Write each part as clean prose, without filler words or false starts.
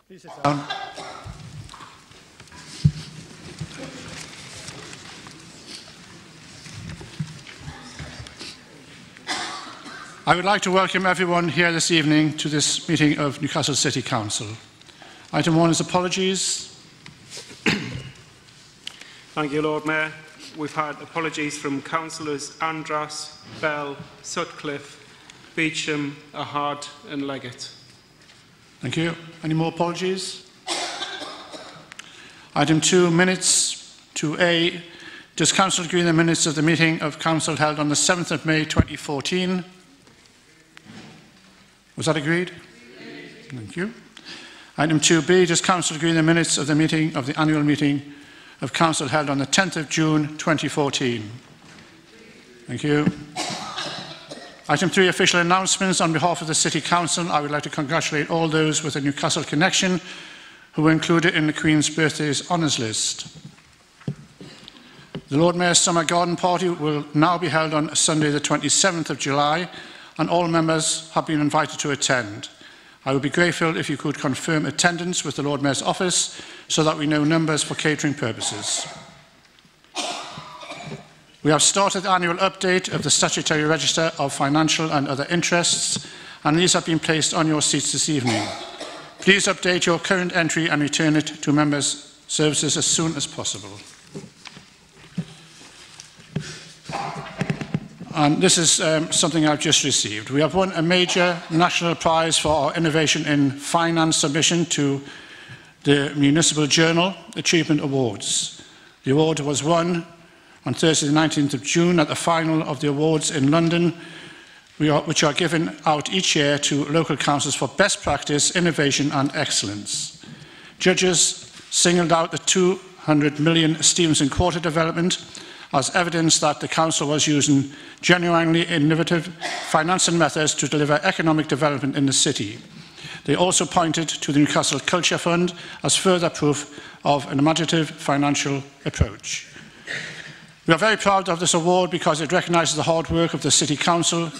Please sit down. I would like to welcome everyone here this evening to this meeting of Newcastle City Council. Item 1 is apologies. Thank you, Lord Mayor. We've had apologies from councillors Andras, Bell, Sutcliffe, Beecham, Ahad and Leggett. Thank you. Any more apologies? Item 2, minutes. 2A. Does Council agree in the minutes of the meeting of Council held on the 7th of May 2014? Was that agreed? Thank you. Item 2B. Does Council agree in the minutes of the meeting of the annual meeting of Council held on the 10th of June 2014? Thank you. Item 3, official announcements. On behalf of the City Council, I would like to congratulate all those with a Newcastle connection who were included in the Queen's Birthdays Honours List. The Lord Mayor's Summer Garden Party will now be held on Sunday the 27th of July, and all members have been invited to attend. I would be grateful if you could confirm attendance with the Lord Mayor's office so that we know numbers for catering purposes. We have started the annual update of the Statutory Register of Financial and Other Interests, and these have been placed on your seats this evening. Please update your current entry and return it to members' services as soon as possible. And this is something I've just received. We have won a major national prize for our Innovation in Finance submission to the Municipal Journal Achievement Awards. The award was won on Thursday the 19th of June at the final of the awards in London, which are given out each year to local councils for best practice, innovation and excellence. Judges singled out the 200 million Stevenson Quarter development as evidence that the council was using genuinely innovative financing methods to deliver economic development in the city. They also pointed to the Newcastle Culture Fund as further proof of an imaginative financial approach. We are very proud of this award because it recognises the hard work of the City Council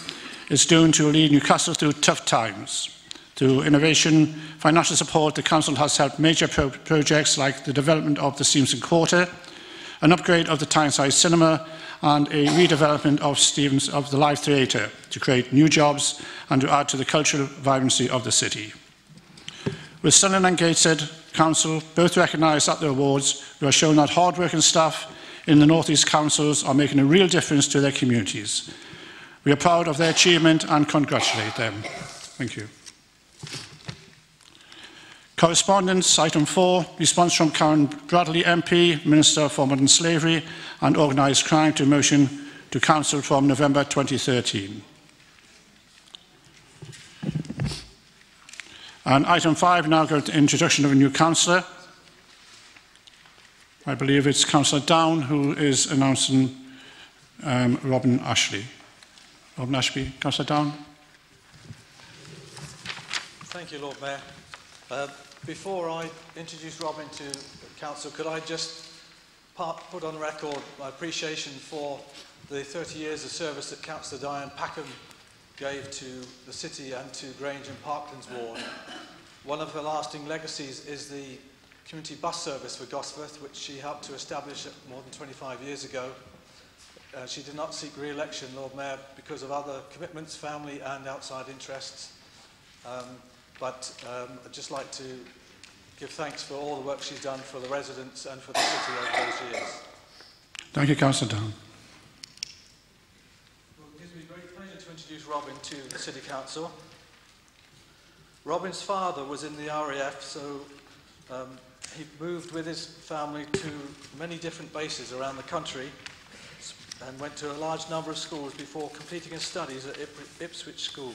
is doing to lead Newcastle through tough times. Through innovation, financial support, the Council has helped major projects like the development of the Stevenson Quarter, an upgrade of the Tyneside Cinema, and a redevelopment of the Live Theatre to create new jobs and to add to the cultural vibrancy of the city. With Sunderland and Gateshead Council both recognised at the awards, we are showing that hard-working staff in the North East Councils are making a real difference to their communities. We are proud of their achievement and congratulate them. Thank you. Correspondence, item 4, response from Karen Bradley MP, Minister for Modern Slavery and Organised Crime to motion to Council from November 2013. And item 5 now goes to introduction of a new councillor. I believe it's Councillor Down who is announcing Robin Ashley. Robin Ashby, Councillor Down. Thank you, Lord Mayor. Before I introduce Robin to Council, could I just put on record my appreciation for the 30 years of service that Councillor Diane Packham gave to the city and to Grange and Parklands Ward. One of her lasting legacies is the community bus service for Gosforth, which she helped to establish more than 25 years ago. She did not seek re-election, Lord Mayor, because of other commitments, family and outside interests. But I'd just like to give thanks for all the work she's done for the residents and for the city over those years. Thank you, Councillor Down. Well, it gives me great pleasure to introduce Robin to the City Council. Robin's father was in the RAF, so he moved with his family to many different bases around the country and went to a large number of schools before completing his studies at Ipswich School.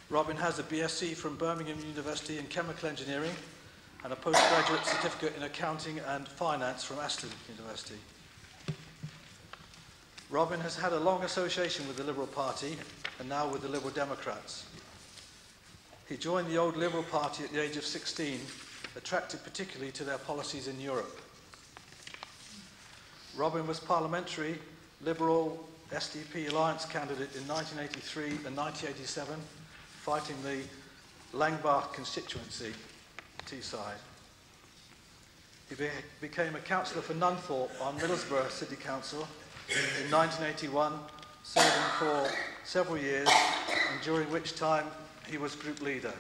Robin has a BSc from Birmingham University in Chemical Engineering and a postgraduate certificate in Accounting and Finance from Aston University. Robin has had a long association with the Liberal Party and now with the Liberal Democrats. He joined the old Liberal Party at the age of 16, attracted particularly to their policies in Europe. Robin was parliamentary Liberal SDP alliance candidate in 1983 and 1987, fighting the Langbar constituency, Teesside. He became a councillor for Nunthorpe on Middlesbrough City Council in 1981, serving for several years, and during which time he was group leader.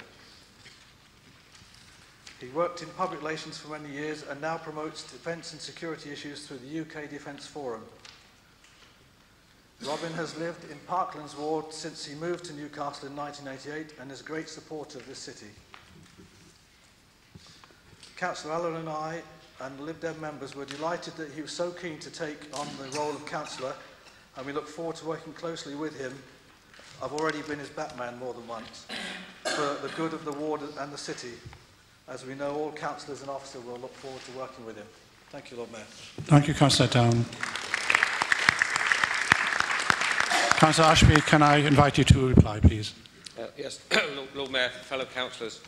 He worked in public relations for many years and now promotes defence and security issues through the UK Defence Forum. Robin has lived in Parklands Ward since he moved to Newcastle in 1988 and is a great supporter of this city. Councillor Allen and I and Lib Dem members were delighted that he was so keen to take on the role of councillor, and we look forward to working closely with him. I've already been his Batman more than once, for the good of the ward and the city. As we know, all councillors and officers will look forward to working with him. Thank you, Lord Mayor. Thank you, Councillor Down. Councillor Ashby, can I invite you to reply, please? Yes, Lord Mayor, fellow councillors.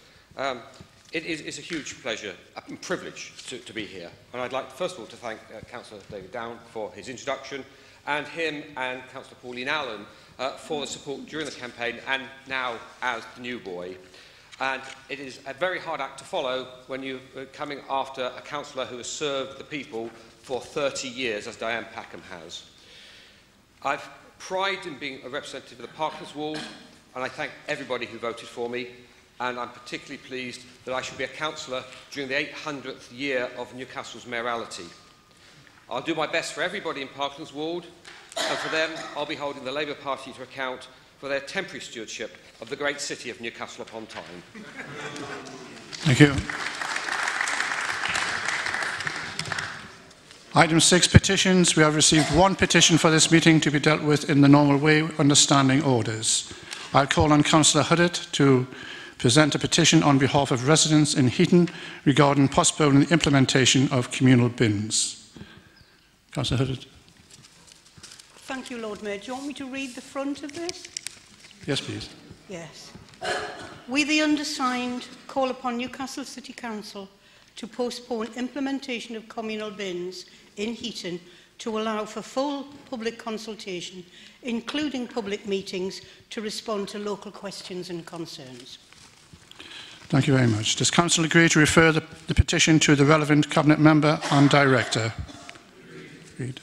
It's a huge pleasure and privilege to be here. And I'd like, first of all, to thank Councillor David Down for his introduction, and him and Councillor Pauline Allen for the support during the campaign and now as the new boy. And it is a very hard act to follow when you're coming after a councillor who has served the people for 30 years, as Diane Packham has. I've pride in being a representative of the Parklands Ward, and I thank everybody who voted for me. And I'm particularly pleased that I shall be a councillor during the 800th year of Newcastle's mayoralty. I'll do my best for everybody in Parklands Ward, and for them I'll be holding the Labour Party to account for their temporary stewardship of the great city of Newcastle upon Tyne. Thank you. Item 6, petitions. We have received one petition for this meeting to be dealt with in the normal way under standing orders. I'll call on Councillor Huddart to present a petition on behalf of residents in Heaton regarding postponing the implementation of communal bins. Councillor Huddart. Thank you, Lord Mayor. Do you want me to read the front of this? Yes, please. Yes. We, the undersigned, call upon Newcastle City Council to postpone implementation of communal bins in Heaton to allow for full public consultation, including public meetings, to respond to local questions and concerns. Thank you very much. Does Council agree to refer the petition to the relevant Cabinet Member and Director? Agreed.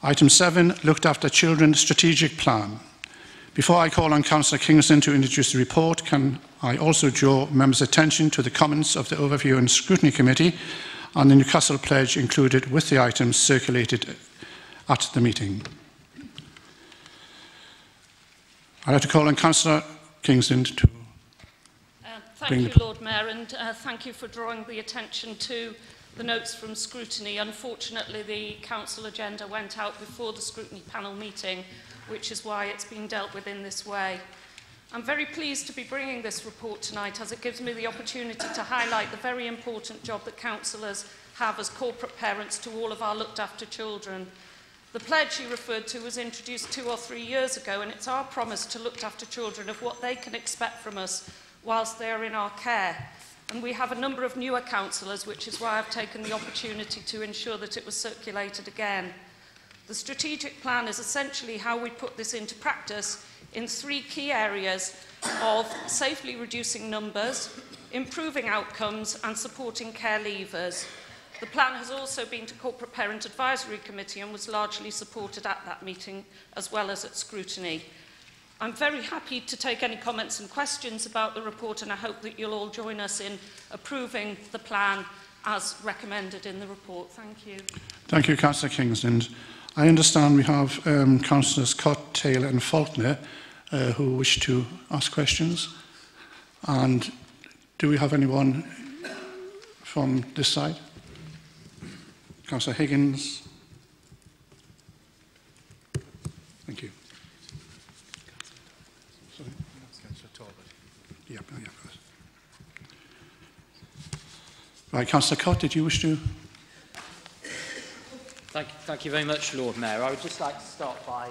Item 7, looked after children strategic plan. Before I call on Councillor Kingston to introduce the report, can I also draw members' attention to the comments of the Overview and Scrutiny Committee and the Newcastle Pledge included with the items circulated at the meeting. I'd like to call on Councillor Kingston to Thank you, Lord Mayor, and thank you for drawing the attention to the notes from scrutiny. Unfortunately, the council agenda went out before the scrutiny panel meeting, which is why it's been dealt with in this way. I'm very pleased to be bringing this report tonight, as it gives me the opportunity to highlight the very important job that councillors have as corporate parents to all of our looked after children. The pledge you referred to was introduced 2 or 3 years ago, and it's our promise to look after children of what they can expect from us whilst they are in our care. And we have a number of newer councillors, which is why I've taken the opportunity to ensure that it was circulated again. The strategic plan is essentially how we put this into practice in 3 key areas of safely reducing numbers, improving outcomes and supporting care leavers. The plan has also been to Corporate Parent Advisory Committee and was largely supported at that meeting as well as at scrutiny. I'm very happy to take any comments and questions about the report, and I hope that you'll all join us in approving the plan as recommended in the report. Thank you. Thank you, Councillor Kingston. I understand we have Councillors Cott, Taylor and Faulkner who wish to ask questions. And do we have anyone from this side? Councillor Higgins. Thank you. Sorry. Councillor Talbot. Yeah, of course. Right, Councillor Cott, did you wish to? Thank you very much, Lord Mayor. I would just like to start by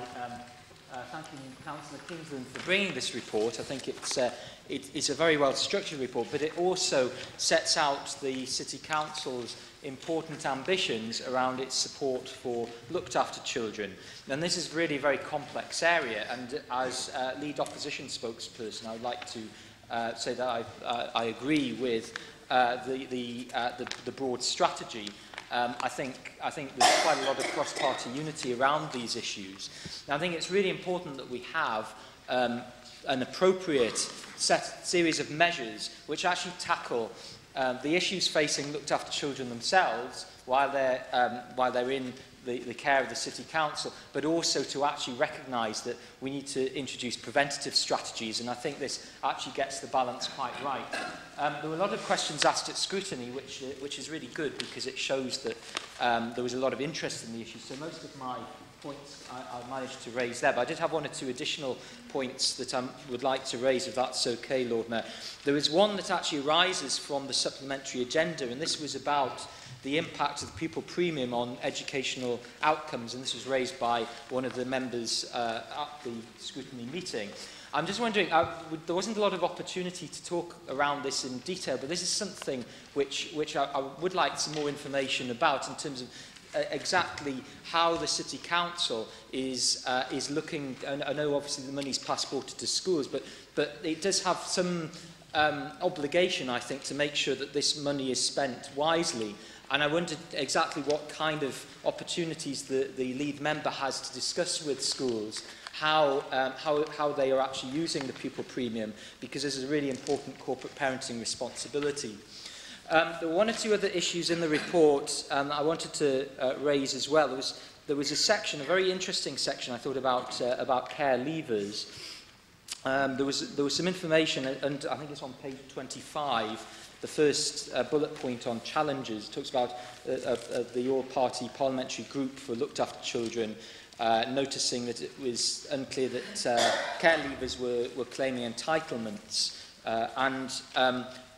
thanking Councillor Kingsland for bringing this report. I think it's a very well-structured report, but it also sets out the City Council's important ambitions around its support for looked-after children. And this is really a very complex area, and as lead opposition spokesperson, I would like to say that I agree with the broad strategy. I think there's quite a lot of cross-party unity around these issues. Now, I think it's really important that we have an appropriate series of measures which actually tackle the issues facing looked-after children themselves while they're in the care of the City Council, but also to actually recognise that we need to introduce preventative strategies, and I think this actually gets the balance quite right. There were a lot of questions asked at scrutiny, which is really good because it shows that there was a lot of interest in the issue, so most of my points I managed to raise there, but I did have one or two additional points that I would like to raise, if that's okay, Lord Mayor. There is one that actually arises from the supplementary agenda, and this was about the impact of the pupil premium on educational outcomes, and this was raised by one of the members at the scrutiny meeting. I'm just wondering, there wasn't a lot of opportunity to talk around this in detail, but this is something which I would like some more information about in terms of exactly how the City Council is looking. I know obviously the money's passported to schools, but it does have some obligation, I think, to make sure that this money is spent wisely. And I wondered exactly what kind of opportunities the lead member has to discuss with schools how they are actually using the pupil premium, because this is a really important corporate parenting responsibility. There were one or two other issues in the report I wanted to raise as well. There was a section, a very interesting section, I thought, about care leavers. There was some information, and I think it's on page 25, the first bullet point on challenges. It talks about the all-party parliamentary group for looked-after children noticing that it was unclear that care leavers were claiming entitlements,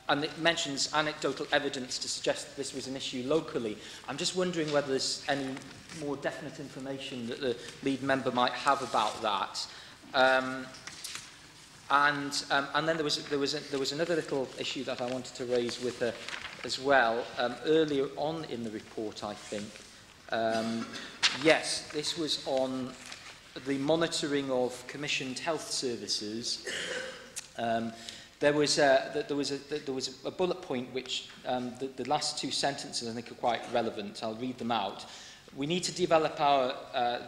and it mentions anecdotal evidence to suggest that this was an issue locally. I'm just wondering whether there's any more definite information that the lead member might have about that. And then there was another little issue that I wanted to raise with her as well, earlier on in the report, I think. Yes, this was on the monitoring of commissioned health services. There was a bullet point which the last two sentences I think are quite relevant. I'll read them out. We need to develop our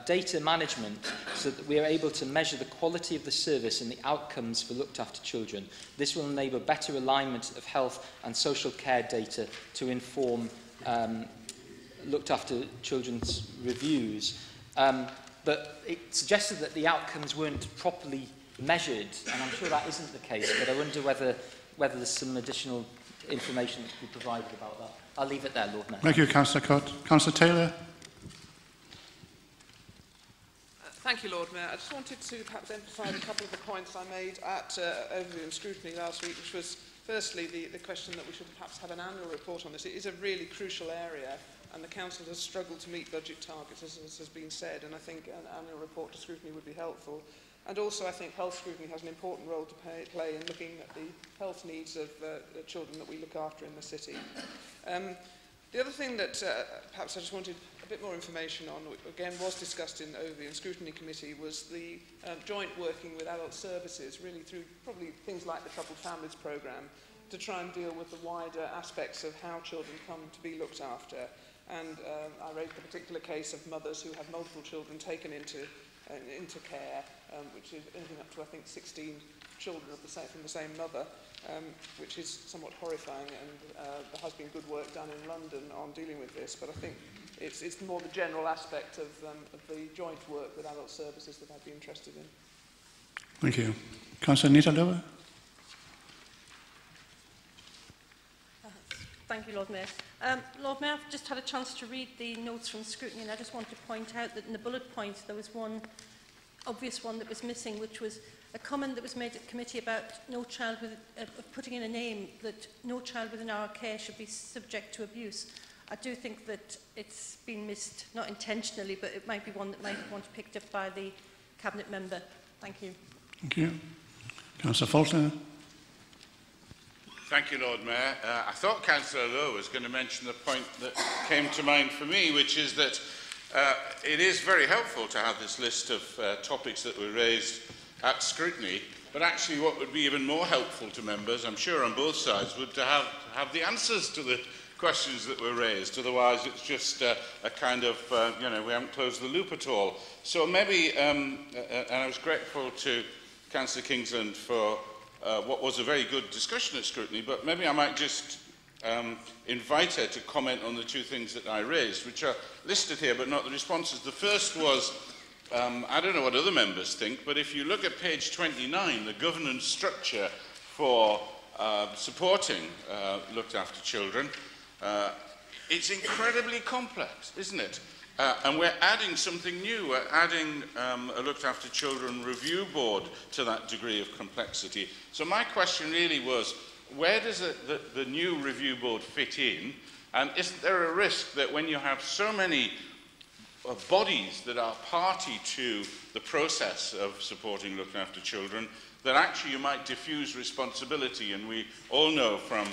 data management so that we are able to measure the quality of the service and the outcomes for looked after children. This will enable better alignment of health and social care data to inform looked after children's reviews. But it suggested that the outcomes weren't properly measured, and I'm sure that isn't the case, but I wonder whether there's some additional information that could be provided about that. I'll leave it there, Lord Mayor. Thank you, Councillor Cott. Councillor Taylor. Thank you, Lord Mayor. I just wanted to perhaps emphasise a couple of the points I made at overview and scrutiny last week, which was firstly the question that we should perhaps have an annual report on this. It is a really crucial area, and the Council has struggled to meet budget targets, as has been said, and I think an annual report to scrutiny would be helpful. And also I think health scrutiny has an important role to play in looking at the health needs of the children that we look after in the city. The other thing that perhaps I just wanted a bit more information on, again was discussed in overview and scrutiny committee, was the joint working with adult services, really through probably things like the Troubled Families programme, to try and deal with the wider aspects of how children come to be looked after. And I raised the particular case of mothers who have multiple children taken into care, which is anything up to, I think, 16 children from the same mother, which is somewhat horrifying, and there has been good work done in London on dealing with this, but I think it's more the general aspect of the joint work with adult services that I'd be interested in. Thank you. Councillor Nita. Thank you, Lord Mayor. Lord Mayor, I've just had a chance to read the notes from scrutiny, and I just want to point out that in the bullet points there was one obvious one that was missing, which was a comment that was made at committee about no child with putting in a name that no child within our care should be subject to abuse. I do think that it's been missed, not intentionally, but it might be one that might want to be picked up by the Cabinet Member. Thank you. Thank you. Councillor Faulkner. Thank you, Lord Mayor. I thought Councillor Lowe was going to mention the point that came to mind for me, which is that it is very helpful to have this list of topics that were raised at scrutiny, but actually what would be even more helpful to members, I'm sure on both sides, would to have the answers to the questions that were raised. Otherwise it's just a kind of, you know, we haven't closed the loop at all. So maybe, and I was grateful to Councillor Kingsland for what was a very good discussion at scrutiny, but maybe I might just invite her to comment on the two things that I raised, which are listed here but not the responses. The first was, I don't know what other members think, but if you look at page 29, the governance structure for supporting looked after children, it's incredibly complex, isn't it? And we're adding something new. We're adding a looked after children review board to that degree of complexity. So my question really was, where does the new review board fit in? And isn't there a risk that when you have so many bodies that are party to the process of supporting looking after children, that actually you might diffuse responsibility? And we all know from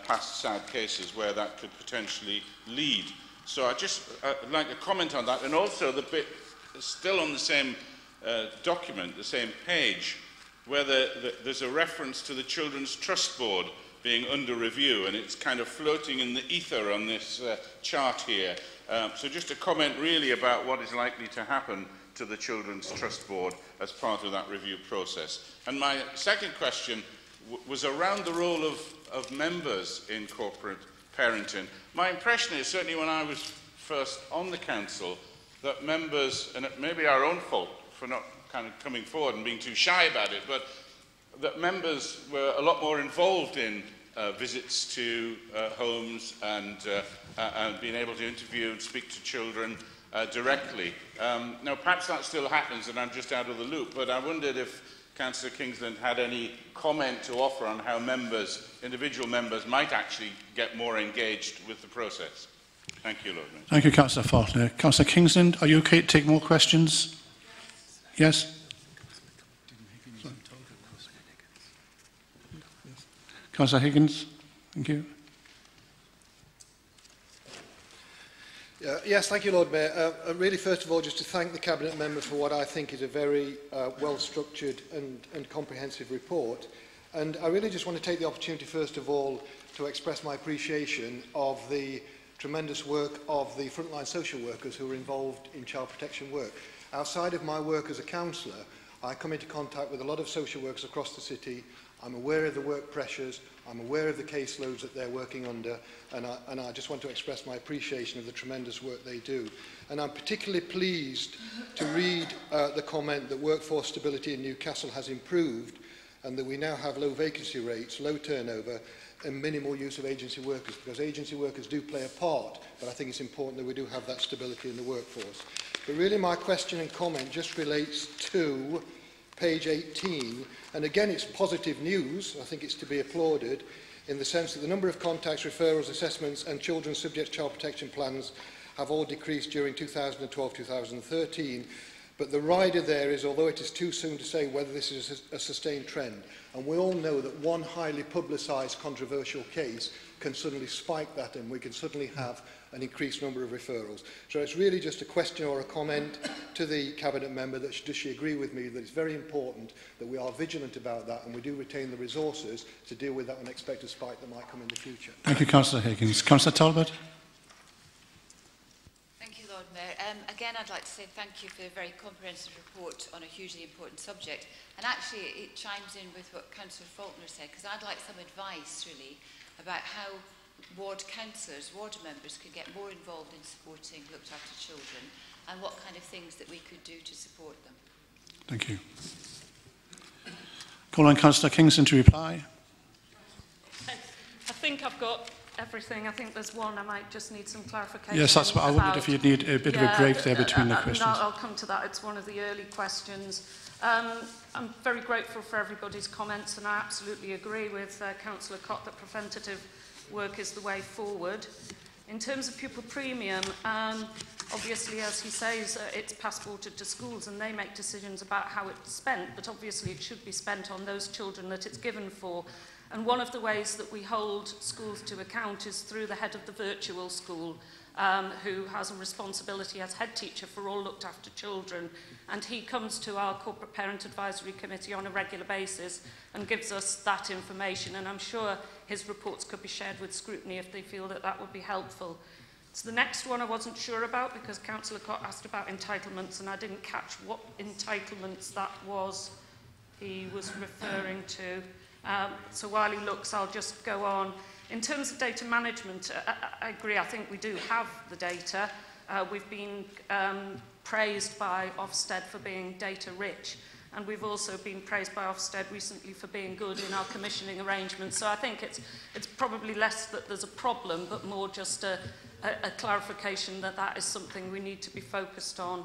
past sad cases where that could potentially lead. So I'd just like a comment on that. And also the bit still on the same document, the same page, where there's a reference to the Children's Trust Board being under review, and it's kind of floating in the ether on this chart here. So just a comment really about what is likely to happen to the Children's Trust Board as part of that review process. And my second question was around the role of members in corporate parenting. My impression is, certainly when I was first on the council, that members, and it may be our own fault for not kind of coming forward and being too shy about it, but that members were a lot more involved in visits to homes and being able to interview and speak to children directly. Now, perhaps that still happens and I'm just out of the loop, but I wondered if Councillor Kingsland had any comment to offer on how members, individual members, might actually get more engaged with the process. Thank you, Lord Mayor. Thank you, Councillor Faulkner. Councillor Kingsland, are you okay to take more questions? Yes? Councillor Higgins, thank you. Yes, thank you, Lord Mayor. Really, first of all, just to thank the Cabinet Member for what I think is a very well-structured and comprehensive report. And I really just want to take the opportunity, first of all, to express my appreciation of the tremendous work of the frontline social workers who are involved in child protection work. Outside of my work as a councillor, I come into contact with a lot of social workers across the city. I'm aware of the work pressures, I'm aware of the caseloads that they're working under, and I just want to express my appreciation of the tremendous work they do. And I'm particularly pleased to read the comment that workforce stability in Newcastle has improved and that we now have low vacancy rates, low turnover, and minimal use of agency workers, because agency workers do play a part, but I think it's important that we do have that stability in the workforce. But really my question and comment just relates to page 18, and again it's positive news. I think it's to be applauded in the sense that the number of contacts, referrals, assessments and children subject to child protection plans have all decreased during 2012-2013. But the rider there is, although it is too soon to say whether this is a sustained trend, and we all know that one highly publicised controversial case can suddenly spike that, and we can suddenly have an increased number of referrals. So it's really just a question or a comment to the Cabinet Member that does she agree with me that it's very important that we are vigilant about that and we do retain the resources to deal with that unexpected spike that might come in the future. Thank you, Councillor Higgins. Councillor Talbot. Thank you, Lord Mayor. Again, I'd like to say thank you for a very comprehensive report on a hugely important subject. And actually, it chimes in with what Councillor Faulkner said, because I'd like some advice, really, about how ward councillors, ward members could get more involved in supporting looked after children and what kind of things that we could do to support them. Thank you. Call on Councillor Kingston to reply. I think I've got everything. I think there's one I might just need some clarification. Yes, that's what I wondered if you'd need a bit of a break there between the questions. I'll come to that. It's one of the early questions. I'm very grateful for everybody's comments, and I absolutely agree with Councillor Cott that preventative work is the way forward. In terms of pupil premium, Obviously, as he says, it's passported to schools and they make decisions about how it's spent, but obviously it should be spent on those children that it's given for. And one of the ways that we hold schools to account is through the head of the virtual school, who has a responsibility as head teacher for all looked after children. And he comes to our Corporate Parent Advisory Committee on a regular basis and gives us that information. And I'm sure his reports could be shared with scrutiny if they feel that that would be helpful. So the next one I wasn't sure about because Councillor Cott asked about entitlements and I didn't catch what entitlements that was he was referring to. So while he looks, I'll just go on. In terms of data management, I agree, I think we do have the data. We've been praised by Ofsted for being data rich, and we've also been praised by Ofsted recently for being good in our commissioning arrangements. So I think it's probably less that there's a problem, but more just a clarification that that is something we need to be focused on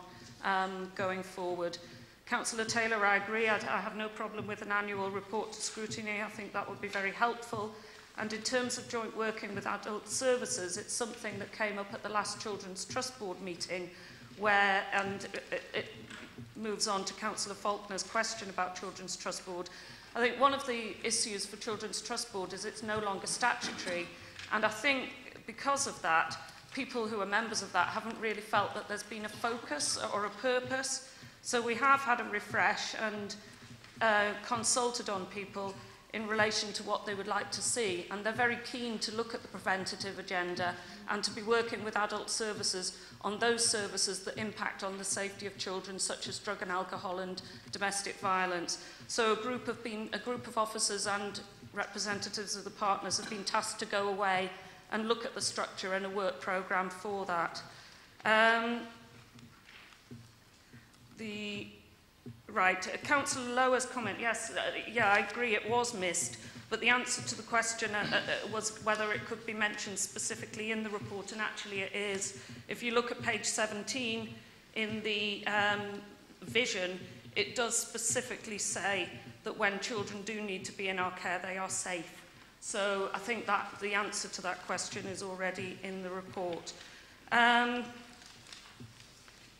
going forward. Councillor Taylor, I agree. I have no problem with an annual report to scrutiny. I think that would be very helpful. And in terms of joint working with adult services, it's something that came up at the last Children's Trust Board meeting where, and it moves on to Councillor Faulkner's question about Children's Trust Board. I think one of the issues for Children's Trust Board is it's no longer statutory. And I think because of that, people who are members of that haven't really felt that there's been a focus or a purpose. So we have had a refresh and consulted on people in relation to what they would like to see. And they're very keen to look at the preventative agenda and to be working with adult services on those services that impact on the safety of children, such as drug and alcohol and domestic violence. So a group of officers and representatives of the partners have been tasked to go away and look at the structure and a work programme for that. Councillor Lower's comment, yes, yeah, I agree it was missed, but the answer to the question was whether it could be mentioned specifically in the report, and actually it is. If you look at page 17 in the vision, it does specifically say that when children do need to be in our care, they are safe. So I think that the answer to that question is already in the report.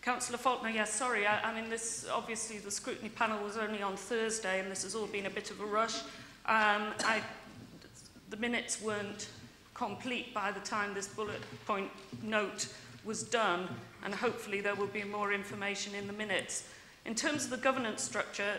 Councillor Faulkner, yes, sorry, I mean, this, obviously the scrutiny panel was only on Thursday and this has all been a bit of a rush. The minutes weren't complete by the time this bullet point note was done, and hopefully there will be more information in the minutes. In terms of the governance structure,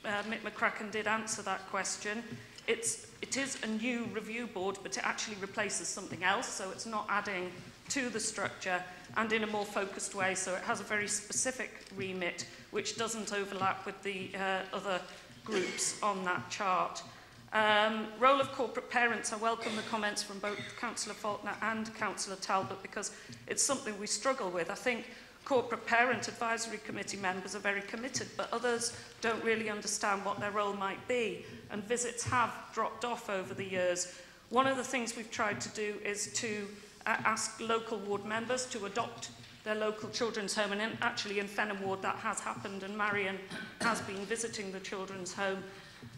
Mick McCracken did answer that question. It is a new review board, but it actually replaces something else, so it's not adding to the structure, and in a more focused way, so it has a very specific remit which doesn't overlap with the other groups on that chart. Role of corporate parents, I welcome the comments from both Councillor Faulkner and Councillor Talbot because it's something we struggle with. I think Corporate Parent Advisory Committee members are very committed, but others don't really understand what their role might be, and visits have dropped off over the years. One of the things we've tried to do is to ask local ward members to adopt their local children's home, and actually in Fenham Ward that has happened, and Marion has been visiting the children's home.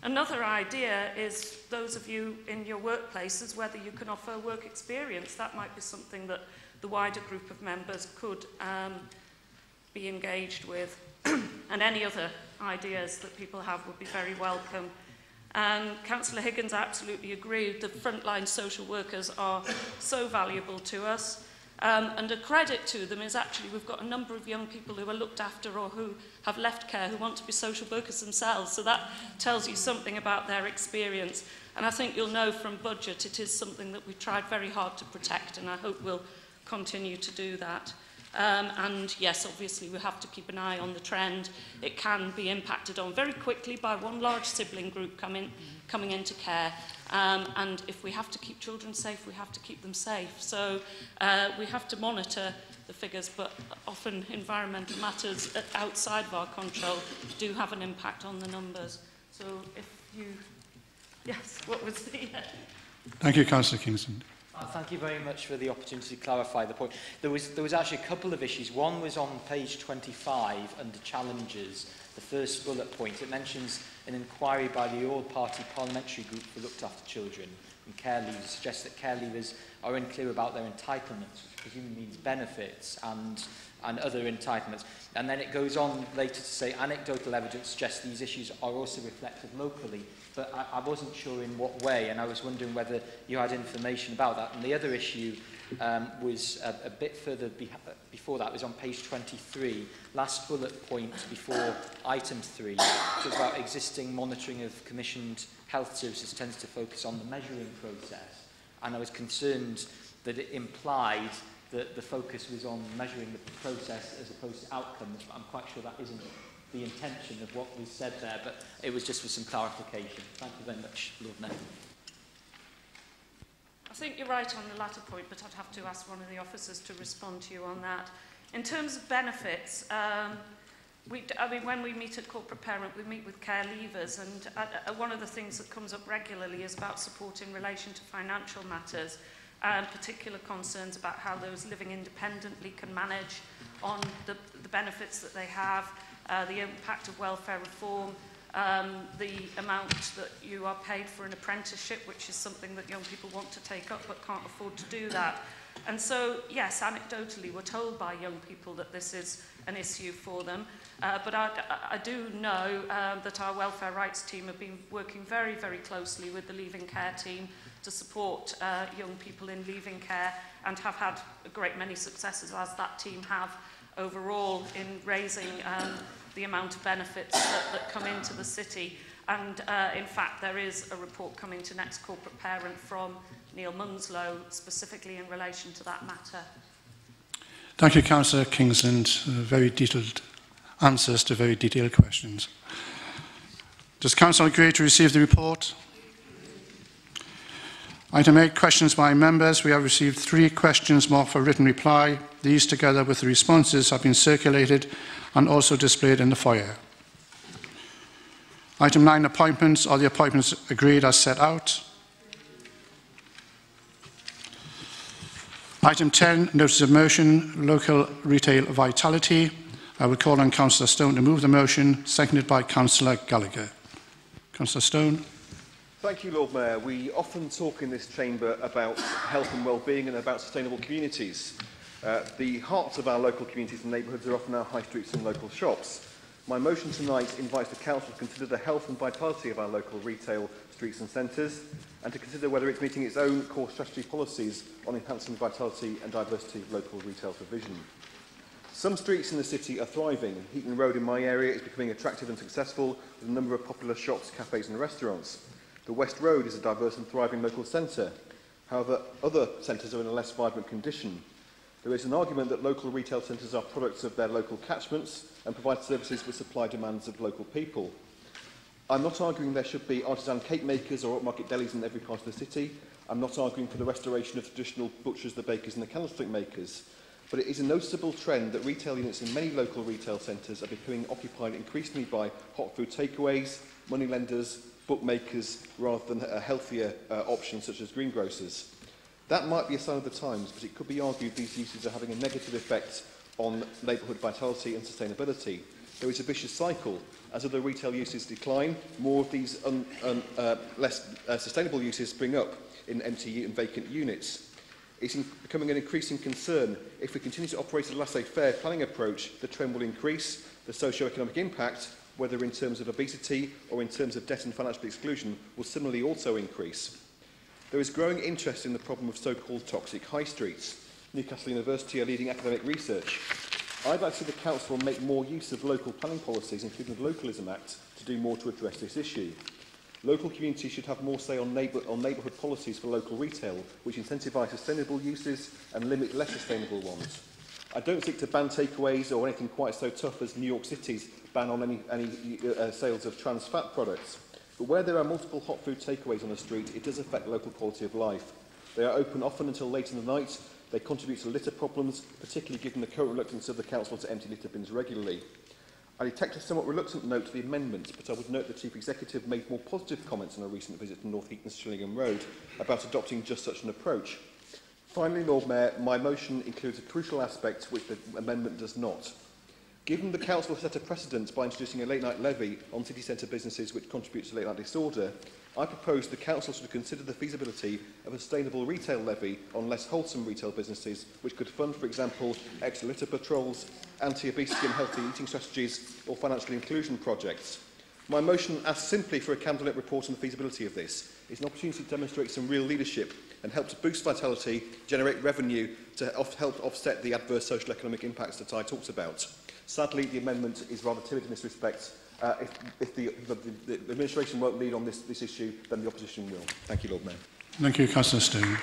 Another idea is those of you in your workplaces, whether you can offer work experience. That might be something that the wider group of members could be engaged with. And any other ideas that people have would be very welcome. And Councillor Higgins, I absolutely agree. The frontline social workers are so valuable to us. And a credit to them is actually we've got a number of young people who are looked after or who have left care who want to be social workers themselves. So that tells you something about their experience. And I think you'll know from budget it is something that we've tried very hard to protect, and I hope we'll continue to do that. And yes, obviously we have to keep an eye on the trend. It can be impacted on very quickly by one large sibling group coming into care. And if we have to keep children safe, we have to keep them safe. So we have to monitor the figures, but often environmental matters outside of our control do have an impact on the numbers. So if you... Yes, what was the... Thank you, Councillor Kingston. Thank you very much for the opportunity to clarify the point. There was actually a couple of issues. One was on page 25 under challenges, the first bullet point. It mentions an inquiry by the All-Party Parliamentary Group for Looked After Children. and care leavers, suggests that care leavers are unclear about their entitlements, which presumably means benefits and other entitlements. And then it goes on later to say anecdotal evidence suggests these issues are also reflected locally, but I wasn't sure in what way, and I was wondering whether you had information about that. And the other issue was a bit further before that, was on page 23, last bullet point before item 3, which was about existing monitoring of commissioned health services tends to focus on the measuring process. And I was concerned that it implied that the focus was on measuring the process as opposed to outcomes, but I'm quite sure that isn't the intention of what was said there, but it was just for some clarification. Thank you very much, Lord Mayor. I think you're right on the latter point, but I'd have to ask one of the officers to respond to you on that. In terms of benefits, when we meet at corporate parent, we meet with care leavers, and one of the things that comes up regularly is about support in relation to financial matters, and particular concerns about how those living independently can manage on the benefits that they have, the impact of welfare reform, the amount that you are paid for an apprenticeship, which is something that young people want to take up but can't afford to do that. And so, yes, anecdotally, we're told by young people that this is an issue for them. But I do know that our welfare rights team have been working very, very closely with the leaving care team to support young people in leaving care, and have had a great many successes, as that team have overall, in raising the amount of benefits that come into the city. And in fact, there is a report coming to next corporate parent from Neil Munslow, specifically in relation to that matter. Thank you, Councillor Kingsland. Very detailed answers to very detailed questions. Does Council agree to receive the report? Item 8, questions by members. We have received 3 questions marked for written reply. These, together with the responses, have been circulated and also displayed in the foyer. Item 9, appointments. Are the appointments agreed as set out? Item 10, notice of motion, local retail vitality. I will call on Councillor Stone to move the motion, seconded by Councillor Gallagher. Councillor Stone. Thank you, Lord Mayor. We often talk in this chamber about health and well-being and about sustainable communities. The hearts of our local communities and neighbourhoods are often our high streets and local shops. My motion tonight invites the Council to consider the health and vitality of our local retail streets and centres, and to consider whether it's meeting its own core strategy policies on enhancing vitality and diversity of local retail provision. Some streets in the city are thriving. Heaton Road in my area is becoming attractive and successful, with a number of popular shops, cafes and restaurants. The West Road is a diverse and thriving local centre. However, other centres are in a less vibrant condition. There is an argument that local retail centres are products of their local catchments and provide services with supply demands of local people. I'm not arguing there should be artisan cake makers or upmarket delis in every part of the city. I'm not arguing for the restoration of traditional butchers, the bakers and the candlestick makers. But it is a noticeable trend that retail units in many local retail centres are becoming occupied increasingly by hot food takeaways, moneylenders, bookmakers, rather than healthier options such as greengrocers. That might be a sign of the times, but it could be argued these uses are having a negative effect on neighbourhood vitality and sustainability. There is a vicious cycle. As other retail uses decline, more of these less sustainable uses spring up in empty and vacant units. It's becoming an increasing concern. If we continue to operate a laissez-faire planning approach, the trend will increase. The socio-economic impact, whether in terms of obesity or in terms of debt and financial exclusion, will similarly also increase. There is growing interest in the problem of so-called toxic high streets. Newcastle University are leading academic research. I'd like to see the Council make more use of local planning policies, including the Localism Act, to do more to address this issue. Local communities should have more say on neighbourhood policies for local retail, which incentivise sustainable uses and limit less sustainable ones. I don't seek to ban takeaways or anything quite so tough as New York City's ban on any sales of trans fat products. But where there are multiple hot food takeaways on the street, it does affect local quality of life. They are open often until late in the night. They contribute to litter problems, particularly given the current reluctance of the Council to empty litter bins regularly. I detect a somewhat reluctant note to the amendment, but I would note the Chief Executive made more positive comments on a recent visit to North Heaton's Shillingham Road about adopting just such an approach. Finally, Lord Mayor, my motion includes a crucial aspect which the amendment does not. Given the Council has set a precedent by introducing a late-night levy on city centre businesses which contribute to late-night disorder, I propose the Council should consider the feasibility of a sustainable retail levy on less wholesome retail businesses, which could fund, for example, extra litter patrols, anti-obesity and healthy eating strategies, or financial inclusion projects. My motion asks simply for a Cabinet report on the feasibility of this. It's an opportunity to demonstrate some real leadership and help to boost vitality, generate revenue to help offset the adverse social economic impacts that I talked about. Sadly, the amendment is rather timid in this respect. If the administration won't lead on this issue, then the opposition will. Thank you, Lord Mayor. Thank you, Councillor Stone.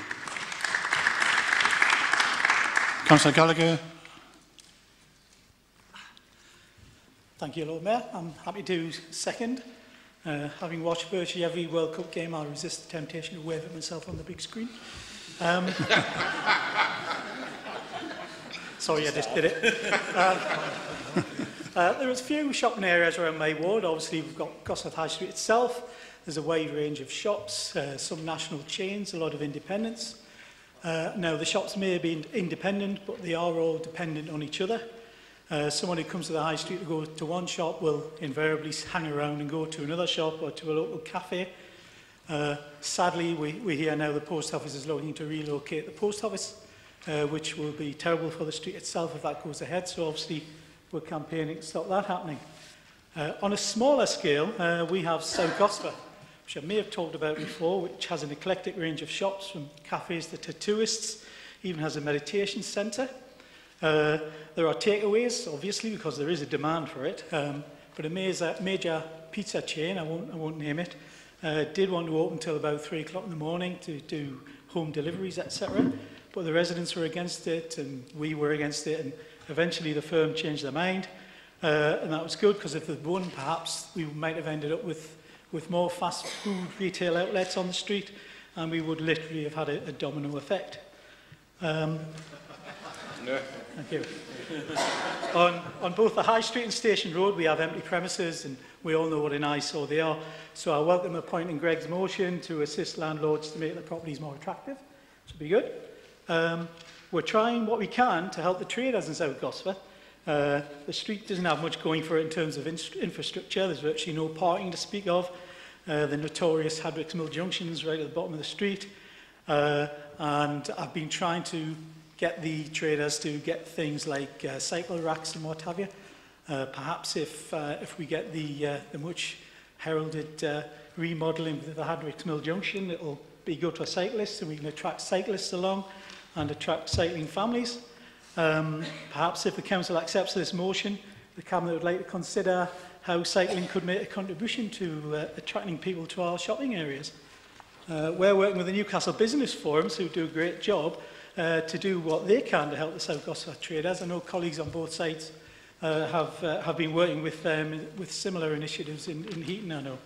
Councillor Gallagher. Thank you, Lord Mayor. I'm happy to second. Having watched virtually every World Cup game, I'll resist the temptation to wave at myself on the big screen. Sorry, I just did it. There is a few shopping areas around my ward. Obviously, we've got Gosforth High Street itself. There's a wide range of shops, some national chains, a lot of independents. Now, the shops may be independent, but they are all dependent on each other. Someone who comes to the high street to go to one shop will invariably hang around and go to another shop or to a local cafe. Sadly, we hear now the post office is looking to relocate the post office, which will be terrible for the street itself if that goes ahead. So obviously, we're campaigning to stop that happening. On a smaller scale, we have South Gosforth, which I may have talked about before, which has an eclectic range of shops from cafes to tattooists, even has a meditation centre. There are takeaways, obviously, because there is a demand for it, but a major pizza chain, I won't name it, did want to open until about 3 o'clock in the morning to do home deliveries, etc. But the residents were against it, and we were against it, and eventually the firm changed their mind. And that was good, because if they'd won, perhaps we might have ended up with more fast food retail outlets on the street, and we would literally have had a domino effect. Thank you. On both the High Street and Station Road, we have empty premises, and we all know what an eyesore they are. So I welcome a point in Greg's motion to assist landlords to make their properties more attractive. This will be good. We're trying what we can to help the traders in South Gosforth. The street doesn't have much going for it in terms of infrastructure. There's virtually no parking to speak of. The notorious Hadricks Mill Junction's right at the bottom of the street. And I've been trying to get the traders to get things like cycle racks and what have you. Perhaps if we get the much heralded remodelling of the Hadricks Mill Junction, it'll be good for cyclists, and we can attract cyclists along and attract cycling families. Perhaps if the Council accepts this motion, the Cabinet would like to consider how cycling could make a contribution to attracting people to our shopping areas. We're working with the Newcastle Business Forums, who do a great job, to do what they can to help the South Gosforth traders. I know colleagues on both sides have been working with them with similar initiatives in Heaton, I know.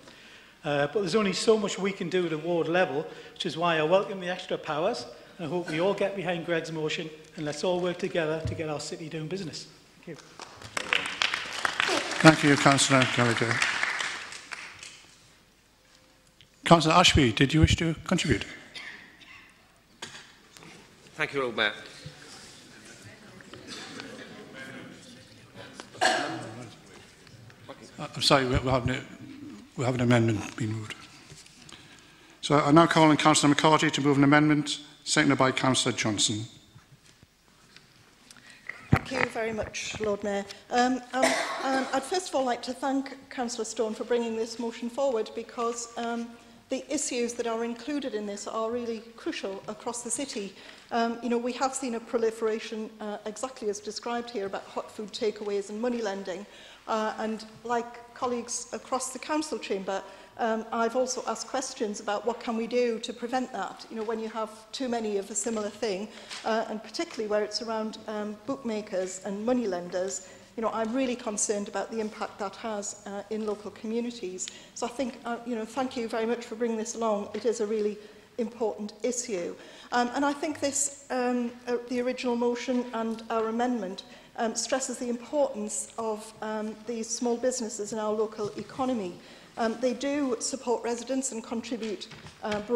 But there's only so much we can do at a ward level, which is why I welcome the extra powers. I hope we all get behind Greg's motion, and let's all work together to get our city doing business. Thank you. Thank you, Councillor Gallagher. Councillor Ashby, did you wish to contribute? Thank you, Lord Mayor. I'm sorry, we have an amendment being moved. So I now call on Councillor McCarthy to move an amendment, seconded by Councillor Johnson. Thank you very much, Lord Mayor. I'd first of all like to thank Councillor Stone for bringing this motion forward, because the issues that are included in this are really crucial across the city. You know, we have seen a proliferation, exactly as described here, about hot food takeaways and money lending. And like colleagues across the council chamber, I've also asked questions about what can we do to prevent that, you know, when you have too many of a similar thing, and particularly where it's around bookmakers and money lenders. You know, I'm really concerned about the impact that has in local communities. So I think, you know, thank you very much for bringing this along. It is a really important issue. And I think this, the original motion and our amendment stresses the importance of these small businesses in our local economy. They do support residents and contribute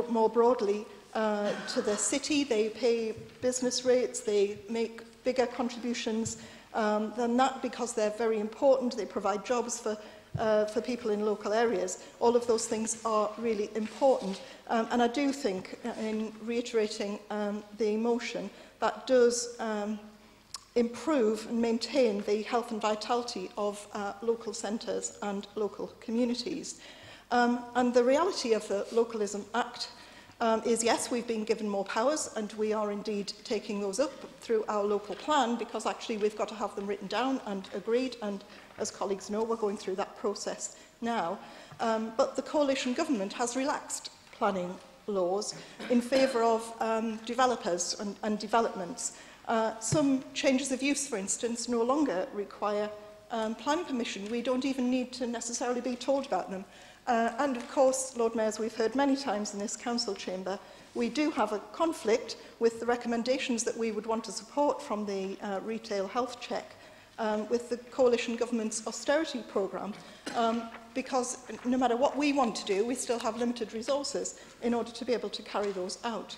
more broadly to the city. They pay business rates, they make bigger contributions then that, because they're very important, they provide jobs for people in local areas. All of those things are really important. And I do think, in reiterating the motion, that does improve and maintain the health and vitality of local centres and local communities. And the reality of the Localism Act is, yes, we've been given more powers, and we are indeed taking those up through our local plan, because actually we've got to have them written down and agreed, and as colleagues know, we're going through that process now. But the coalition government has relaxed planning laws in favour of developers and developments. Some changes of use, for instance, no longer require planning permission. We don't even need to necessarily be told about them. And of course, Lord Mayor, as we've heard many times in this council chamber, we do have a conflict with the recommendations that we would want to support from the retail health check with the coalition government's austerity programme, because no matter what we want to do, we still have limited resources in order to be able to carry those out.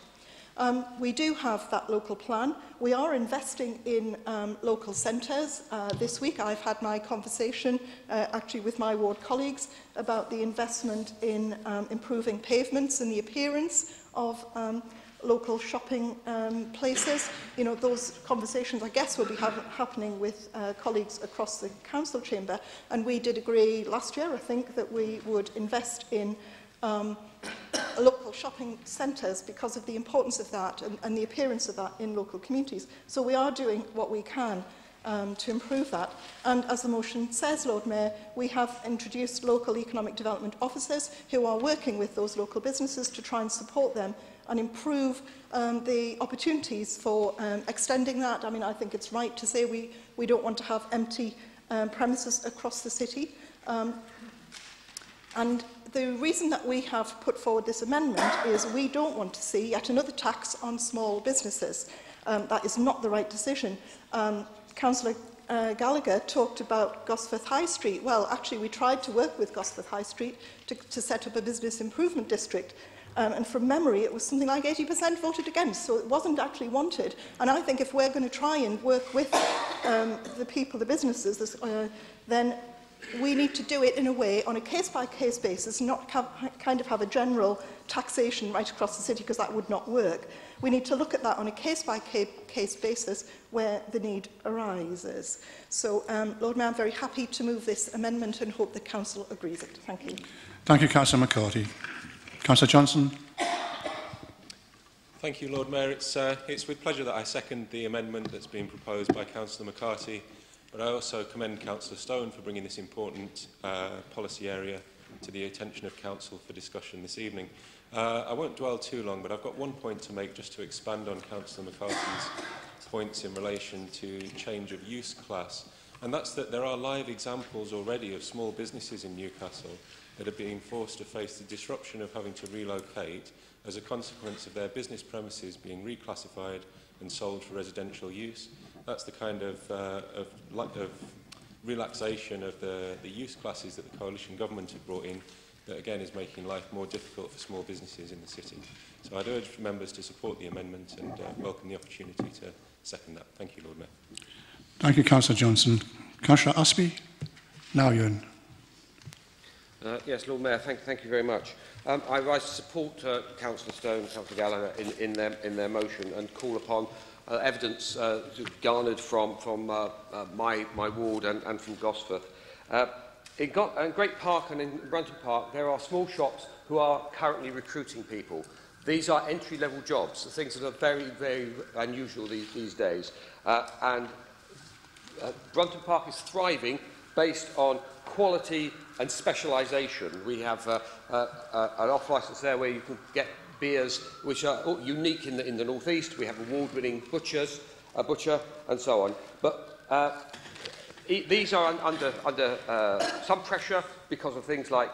We do have that local plan. We are investing in local centres. This week I've had my conversation actually with my ward colleagues about the investment in improving pavements and the appearance of local shopping places. You know, those conversations, I guess, will be happening with colleagues across the council chamber. And we did agree last year, I think, that we would invest in local shopping centres because of the importance of that and the appearance of that in local communities. So we are doing what we can to improve that. And as the motion says, Lord Mayor, we have introduced local economic development officers who are working with those local businesses to try and support them and improve the opportunities for extending that. I mean, I think it's right to say we don't want to have empty premises across the city. And the reason that we have put forward this amendment is we don't want to see yet another tax on small businesses. That is not the right decision. Councillor Gallagher talked about Gosforth High Street. Well, actually, we tried to work with Gosforth High Street to set up a business improvement district. And from memory, it was something like 80% voted against, so it wasn't actually wanted. And I think if we're going to try and work with the people, the businesses, then we need to do it in a way, on a case-by-case basis, not kind of have a general taxation right across the city, because that would not work. We need to look at that on a case-by-case basis where the need arises. So, Lord Mayor, I'm very happy to move this amendment and hope the Council agrees it. Thank you. Thank you, Councillor McCarthy. Councillor Johnson. Thank you, Lord Mayor. It's with pleasure that I second the amendment that's been proposed by Councillor McCarthy. But I also commend Councillor Stone for bringing this important policy area to the attention of Council for discussion this evening. I won't dwell too long, but I've got one point to make just to expand on Councillor McCarthy's points in relation to change of use class. And that's that there are live examples already of small businesses in Newcastle that are being forced to face the disruption of having to relocate as a consequence of their business premises being reclassified and sold for residential use. That's the kind of relaxation of the use classes that the coalition government have brought in that, again, is making life more difficult for small businesses in the city. So I'd urge members to support the amendment and welcome the opportunity to second that. Thank you, Lord Mayor. Thank you, Councillor Johnson. Councillor Aspey, now you're in. Yes, Lord Mayor, thank you very much. I rise to support Councillor Stone and Councillor Gallagher in their motion and call upon evidence garnered from my ward and from Gosforth. In Great Park and in Brunton Park, there are small shops who are currently recruiting people. These are entry-level jobs, things that are very, very unusual these days. Brunton Park is thriving based on quality and specialisation. We have an off-licence there where you can get beers which are unique in the North East. We have award-winning butcher, and so on. But these are under some pressure because of things like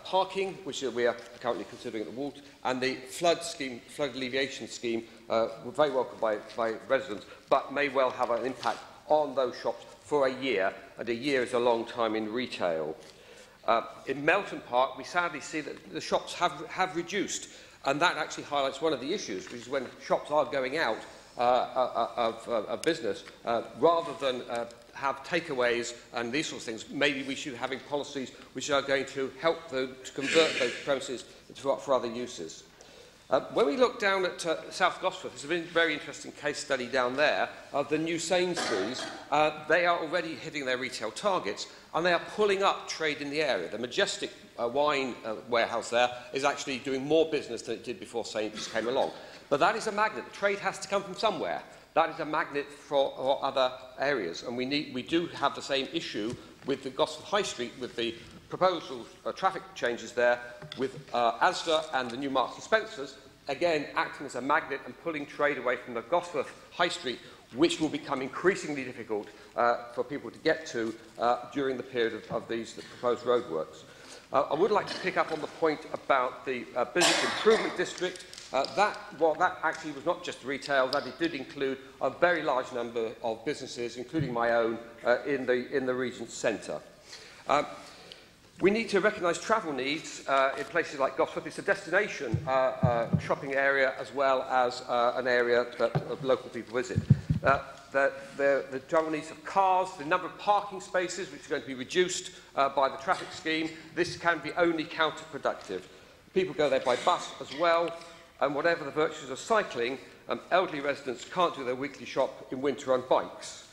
parking, which we are currently considering at the ward, and the flood alleviation scheme, very welcomed by residents, but may well have an impact on those shops for a year, and a year is a long time in retail. In Melton Park, we sadly see that the shops have reduced, and that actually highlights one of the issues, which is when shops are going out of business, rather than have takeaways and these sorts of things. Maybe we should be having policies which are going to help to convert those premises for other uses. When we look down at South Gosforth, there's been a very interesting case study down there of the new Sainsbury's. They are already hitting their retail targets, and they are pulling up trade in the area. The Majestic wine warehouse there is actually doing more business than it did before Sainsbury's came along. But that is a magnet. The trade has to come from somewhere. That is a magnet for other areas, and we do have the same issue with the Gosforth High Street, with the proposal traffic changes there, with Asda and the new Marks & Spencers, again acting as a magnet and pulling trade away from the Gosforth High Street, which will become increasingly difficult for people to get to during the period of these proposed roadworks. I would like to pick up on the point about the Business Improvement District. That actually was not just retail, that it did include a very large number of businesses, including my own, in the region's centre. We need to recognise travel needs in places like Gosforth. It's a destination shopping area as well as an area that local people visit. The travel needs of cars, the number of parking spaces, which is going to be reduced by the traffic scheme. This can be only counterproductive. People go there by bus as well, and whatever the virtues of cycling, elderly residents can't do their weekly shop in winter on bikes.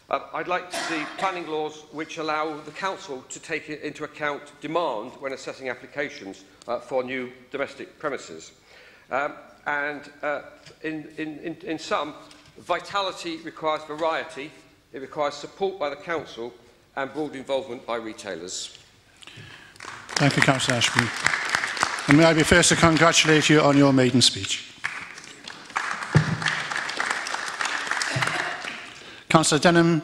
I'd like to see planning laws which allow the council to take into account demand when assessing applications for new domestic premises. In sum, vitality requires variety, it requires support by the council and broad involvement by retailers. Thank you, Councillor Ashby. And may I be first to congratulate you on your maiden speech. Councillor Denham.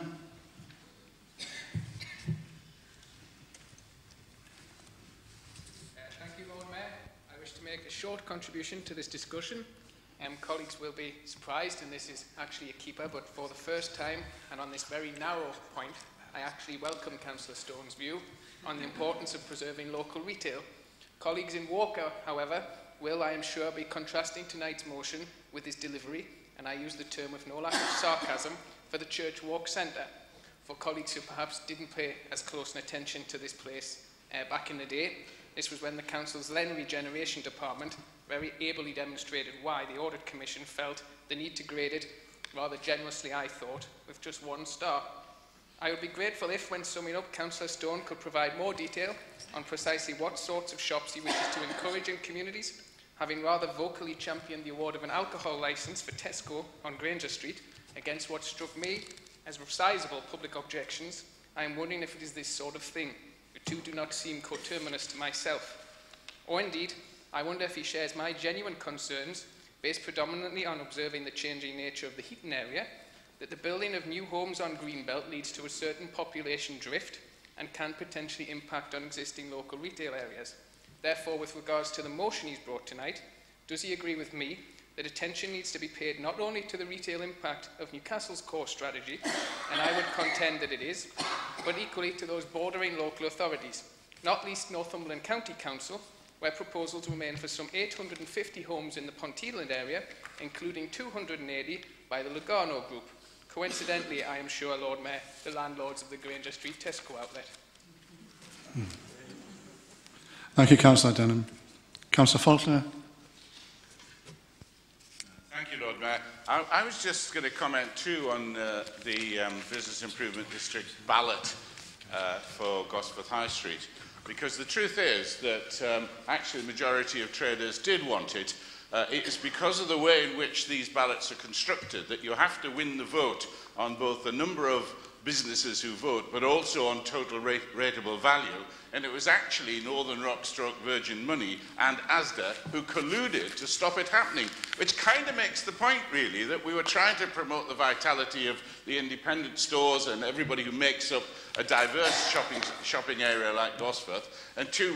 Thank you, Lord Mayor. I wish to make a short contribution to this discussion. Colleagues will be surprised, and this is actually a keeper, but for the first time, and on this very narrow point, I actually welcome Councillor Stone's view on the importance of preserving local retail. Colleagues in Walker, however, will, I am sure, be contrasting tonight's motion with his delivery, and I use the term with no lack of sarcasm, for the Church Walk Centre. For colleagues who perhaps didn't pay as close an attention to this place back in the day, this was when the Council's then Regeneration Department very ably demonstrated why the Audit Commission felt the need to grade it, rather generously I thought, with just 1 star. I would be grateful if, when summing up, Councillor Stone could provide more detail on precisely what sorts of shops he wishes to encourage in communities, having rather vocally championed the award of an alcohol licence for Tesco on Granger Street, against what struck me as sizable public objections. I am wondering if it is this sort of thing. The two do not seem coterminous to myself. Or indeed, I wonder if he shares my genuine concerns, based predominantly on observing the changing nature of the Heaton area, that the building of new homes on Greenbelt leads to a certain population drift and can potentially impact on existing local retail areas. Therefore, with regards to the motion he's brought tonight, does he agree with me that attention needs to be paid not only to the retail impact of Newcastle's core strategy, and I would contend that it is, but equally to those bordering local authorities, not least Northumberland County Council, where proposals remain for some 850 homes in the Ponteland area, including 280 by the Lugano Group. Coincidentally, I am sure, Lord Mayor, the landlords of the Granger Street Tesco outlet. Thank you, Councillor Denham. Councillor Faulkner. Thank you, Lord Mayor. I was just going to comment too on the Business Improvement District ballot for Gosforth High Street, because the truth is that actually the majority of traders did want it. It is because of the way in which these ballots are constructed that you have to win the vote on both the number of businesses who vote, but also on total rateable value. And it was actually Northern Rock / Virgin Money and Asda who colluded to stop it happening, which kind of makes the point, really, that we were trying to promote the vitality of the independent stores and everybody who makes up a diverse shopping area like Gosforth, and two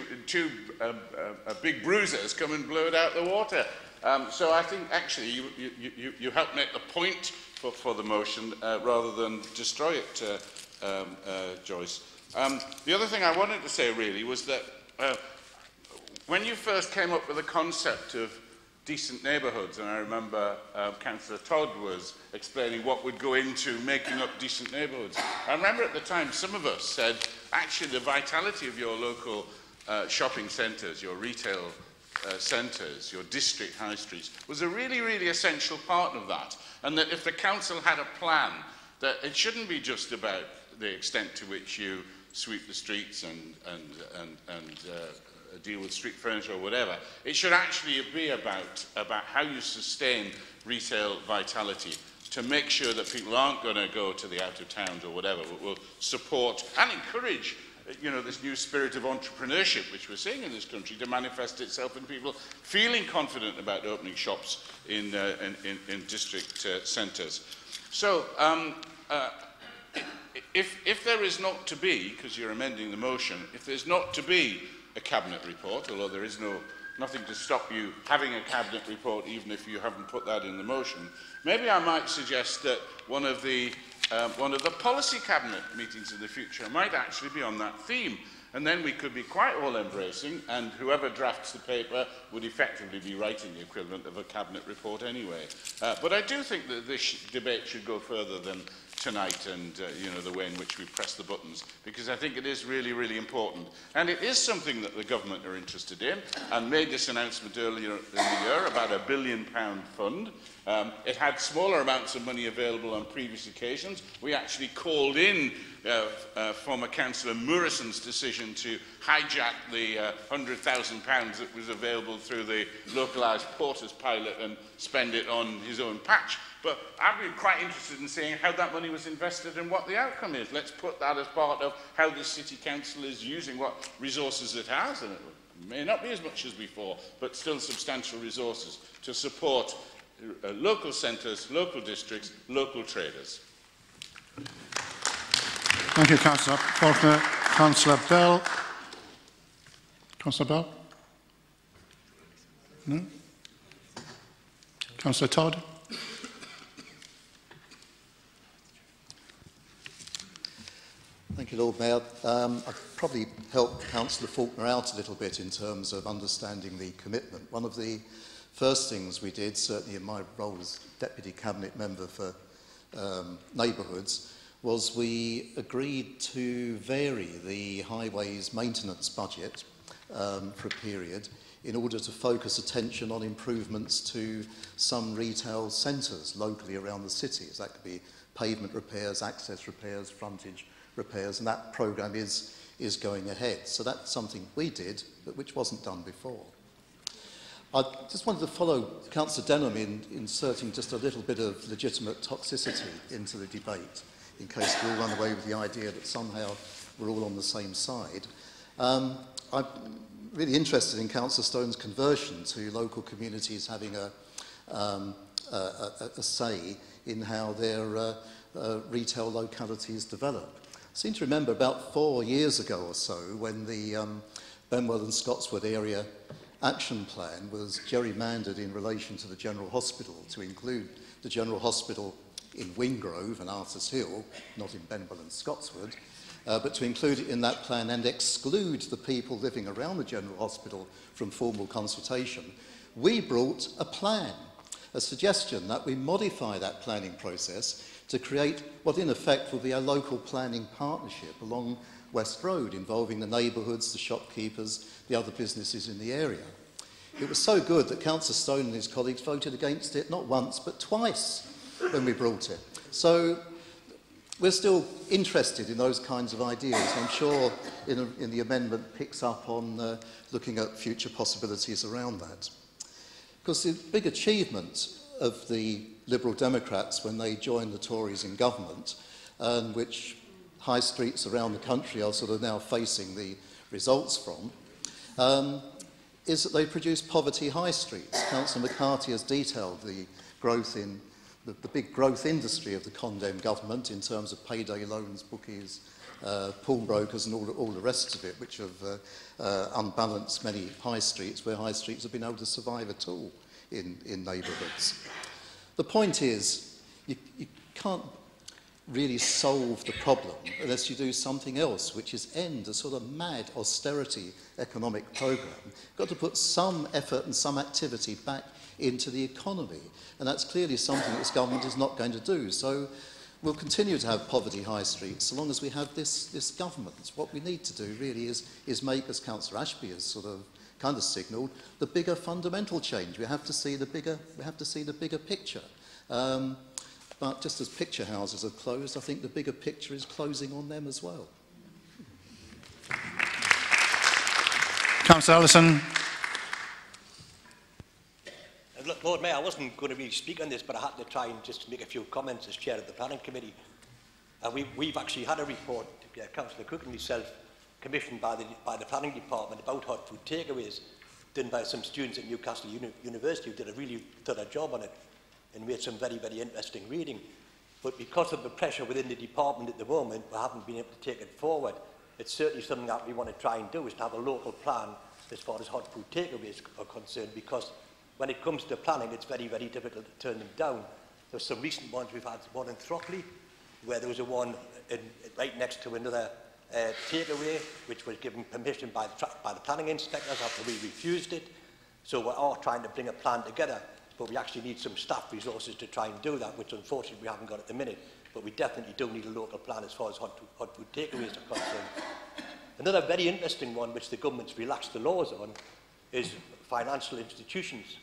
big bruisers come and blow it out the water. So I think actually you helped make the point for the motion rather than destroy it, Joyce. The other thing I wanted to say really was that when you first came up with the concept of decent neighbourhoods, and I remember Councillor Todd was explaining what would go into making up decent neighbourhoods. I remember at the time some of us said, actually the vitality of your local shopping centres, your retail centres, your district high streets, was a really, really essential part of that, and that if the council had a plan, that it shouldn't be just about the extent to which you sweep the streets and deal with street furniture or whatever. It should actually be about how you sustain retail vitality to make sure that people aren't going to go to the out of towns or whatever, but will support and encourage this new spirit of entrepreneurship which we're seeing in this country to manifest itself in people feeling confident about opening shops in district centres. So, if there is not to be, because you're amending the motion, if there's not to be a Cabinet report, although there is nothing to stop you having a Cabinet report even if you haven't put that in the motion, maybe I might suggest that one of the policy Cabinet meetings in the future might actually be on that theme, and then we could be quite all-embracing, and whoever drafts the paper would effectively be writing the equivalent of a Cabinet report anyway. But I do think that this debate should go further than tonight and the way in which we press the buttons, because I think it is really, really important. And it is something that the government are interested in, and made this announcement earlier in the year about a £1 billion fund. It had smaller amounts of money available on previous occasions. We actually called in former Councillor Murison's decision to hijack the £100,000 that was available through the localised porters pilot and spend it on his own patch. But I'd be quite interested in seeing how that money was invested and what the outcome is. Let's put that as part of how the City Council is using what resources it has, and it may not be as much as before, but still substantial resources to support local centres, local districts, local traders. Thank you, Councillor Faulkner. Councillor Bell. Councillor Bell? No? Councillor Todd? Thank you, Lord Mayor. I've probably helped Councillor Faulkner out a little bit in terms of understanding the commitment. One of the first things we did, certainly in my role as Deputy Cabinet Member for Neighbourhoods, was we agreed to vary the highways maintenance budget for a period in order to focus attention on improvements to some retail centres locally around the cities. That could be pavement repairs, access repairs, frontage repairs, and that programme is going ahead. So that's something we did, but which wasn't done before. I just wanted to follow Councillor Denham in inserting just a little bit of legitimate toxicity into the debate, in case we all run away with the idea that somehow we're all on the same side. I'm really interested in Councillor Stone's conversion to local communities having a say in how their retail localities develop. I seem to remember about 4 years ago or so when the Benwell and Scotswood area action plan was gerrymandered in relation to the General Hospital to include the General Hospital in Wingrove and Arthur's Hill, not in Benwell and Scotswood, but to include it in that plan and exclude the people living around the General Hospital from formal consultation. We brought a plan, a suggestion that we modify that planning process to create what in effect will be a local planning partnership along West Road, involving the neighbourhoods, the shopkeepers, the other businesses in the area. It was so good that Councillor Stone and his colleagues voted against it not once but twice when we brought it. So we're still interested in those kinds of ideas. I'm sure in the amendment picks up on looking at future possibilities around that. Because the big achievement of the Liberal Democrats when they joined the Tories in government, and which high streets around the country are sort of now facing the results from, is that they produced poverty high streets. Councillor McCarthy has detailed the growth in the big growth industry of the condemned government in terms of payday loans, bookies, pawnbrokers and all the rest of it, which have unbalanced many high streets where high streets have been able to survive at all in neighbourhoods. The point is, you can't really solve the problem unless you do something else, which is end a sort of mad austerity economic programme. You've got to put some effort and some activity back into the economy, and that's clearly something this government is not going to do. So we'll continue to have poverty high streets so long as we have this government. What we need to do really is make, as Councillor Ashby has sort of kind of signalled, the bigger fundamental change. We have to see the bigger picture. But just as picture houses have closed, I think the bigger picture is closing on them as well. Councillor Ellison. Lord Mayor, I wasn't going to really speak on this, but I had to try and just make a few comments as chair of the planning committee. We've actually had a report, Councillor Cook and myself, commissioned by the planning department about hot food takeaways, done by some students at Newcastle University who did a really thorough job on it and made some very, very interesting reading. But because of the pressure within the department at the moment, we haven't been able to take it forward. It's certainly something that we want to try and do, is to have a local plan as far as hot food takeaways are concerned, because when it comes to planning, it's very, very difficult to turn them down. There's some recent ones. We've had one in Throckley, where there was a one right next to another takeaway, which was given permission by the planning inspectors after we refused it. So we are trying to bring a plan together, but we actually need some staff resources to try and do that, which unfortunately we haven't got at the minute. But we definitely do need a local plan as far as hot food takeaways are concerned. Another very interesting one, which the government's relaxed the laws on, is financial institutions,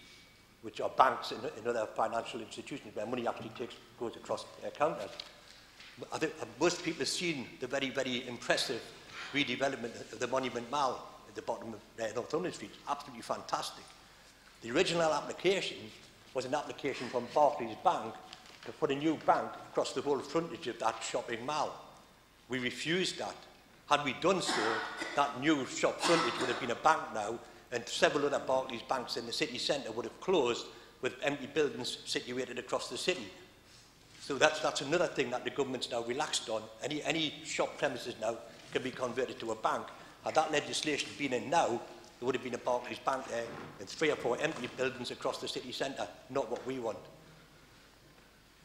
which are banks and other financial institutions where money actually goes across their counters. I think most people have seen the very, very impressive redevelopment of the Monument Mall at the bottom of Northumberland Street. Absolutely fantastic. The original application was an application from Barclays Bank to put a new bank across the whole frontage of that shopping mall. We refused that. Had we done so, that new shop frontage would have been a bank now, and several other Barclays banks in the city centre would have closed with empty buildings situated across the city. So that's another thing that the government's now relaxed on. Any shop premises now can be converted to a bank. Had that legislation been in now, there would have been a Barclays bank there and 3 or 4 empty buildings across the city centre, not what we want.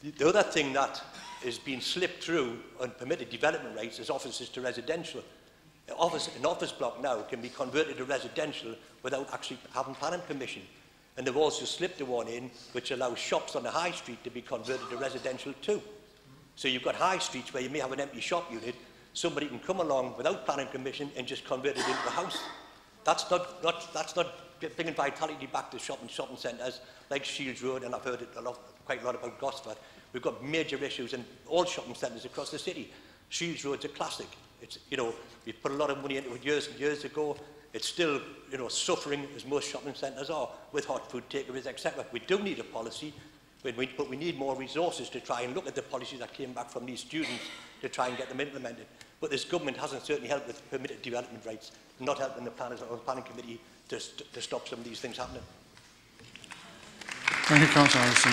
The other thing that is being slipped through on permitted development rates is offices to residential. An office block now can be converted to residential without actually having planning permission. And they've also slipped the one in which allows shops on the high street to be converted to residential too. So you've got high streets where you may have an empty shop unit, somebody can come along without planning permission and just convert it into a house. That's not bringing vitality back to shopping centres like Shields Road, and I've heard quite a lot about Gosford. We've got major issues in all shopping centres across the city. Shields Road's a classic. It's, we put a lot of money into it years and years ago. It's still, suffering, as most shopping centres are, with hot food takeaways, etc. We do need a policy, but we need more resources to try and look at the policies that came back from these students to try and get them implemented. But this government hasn't certainly helped with permitted development rates, not helping the planners or the planning committee to stop some of these things happening. Thank you, Councillor Harrison.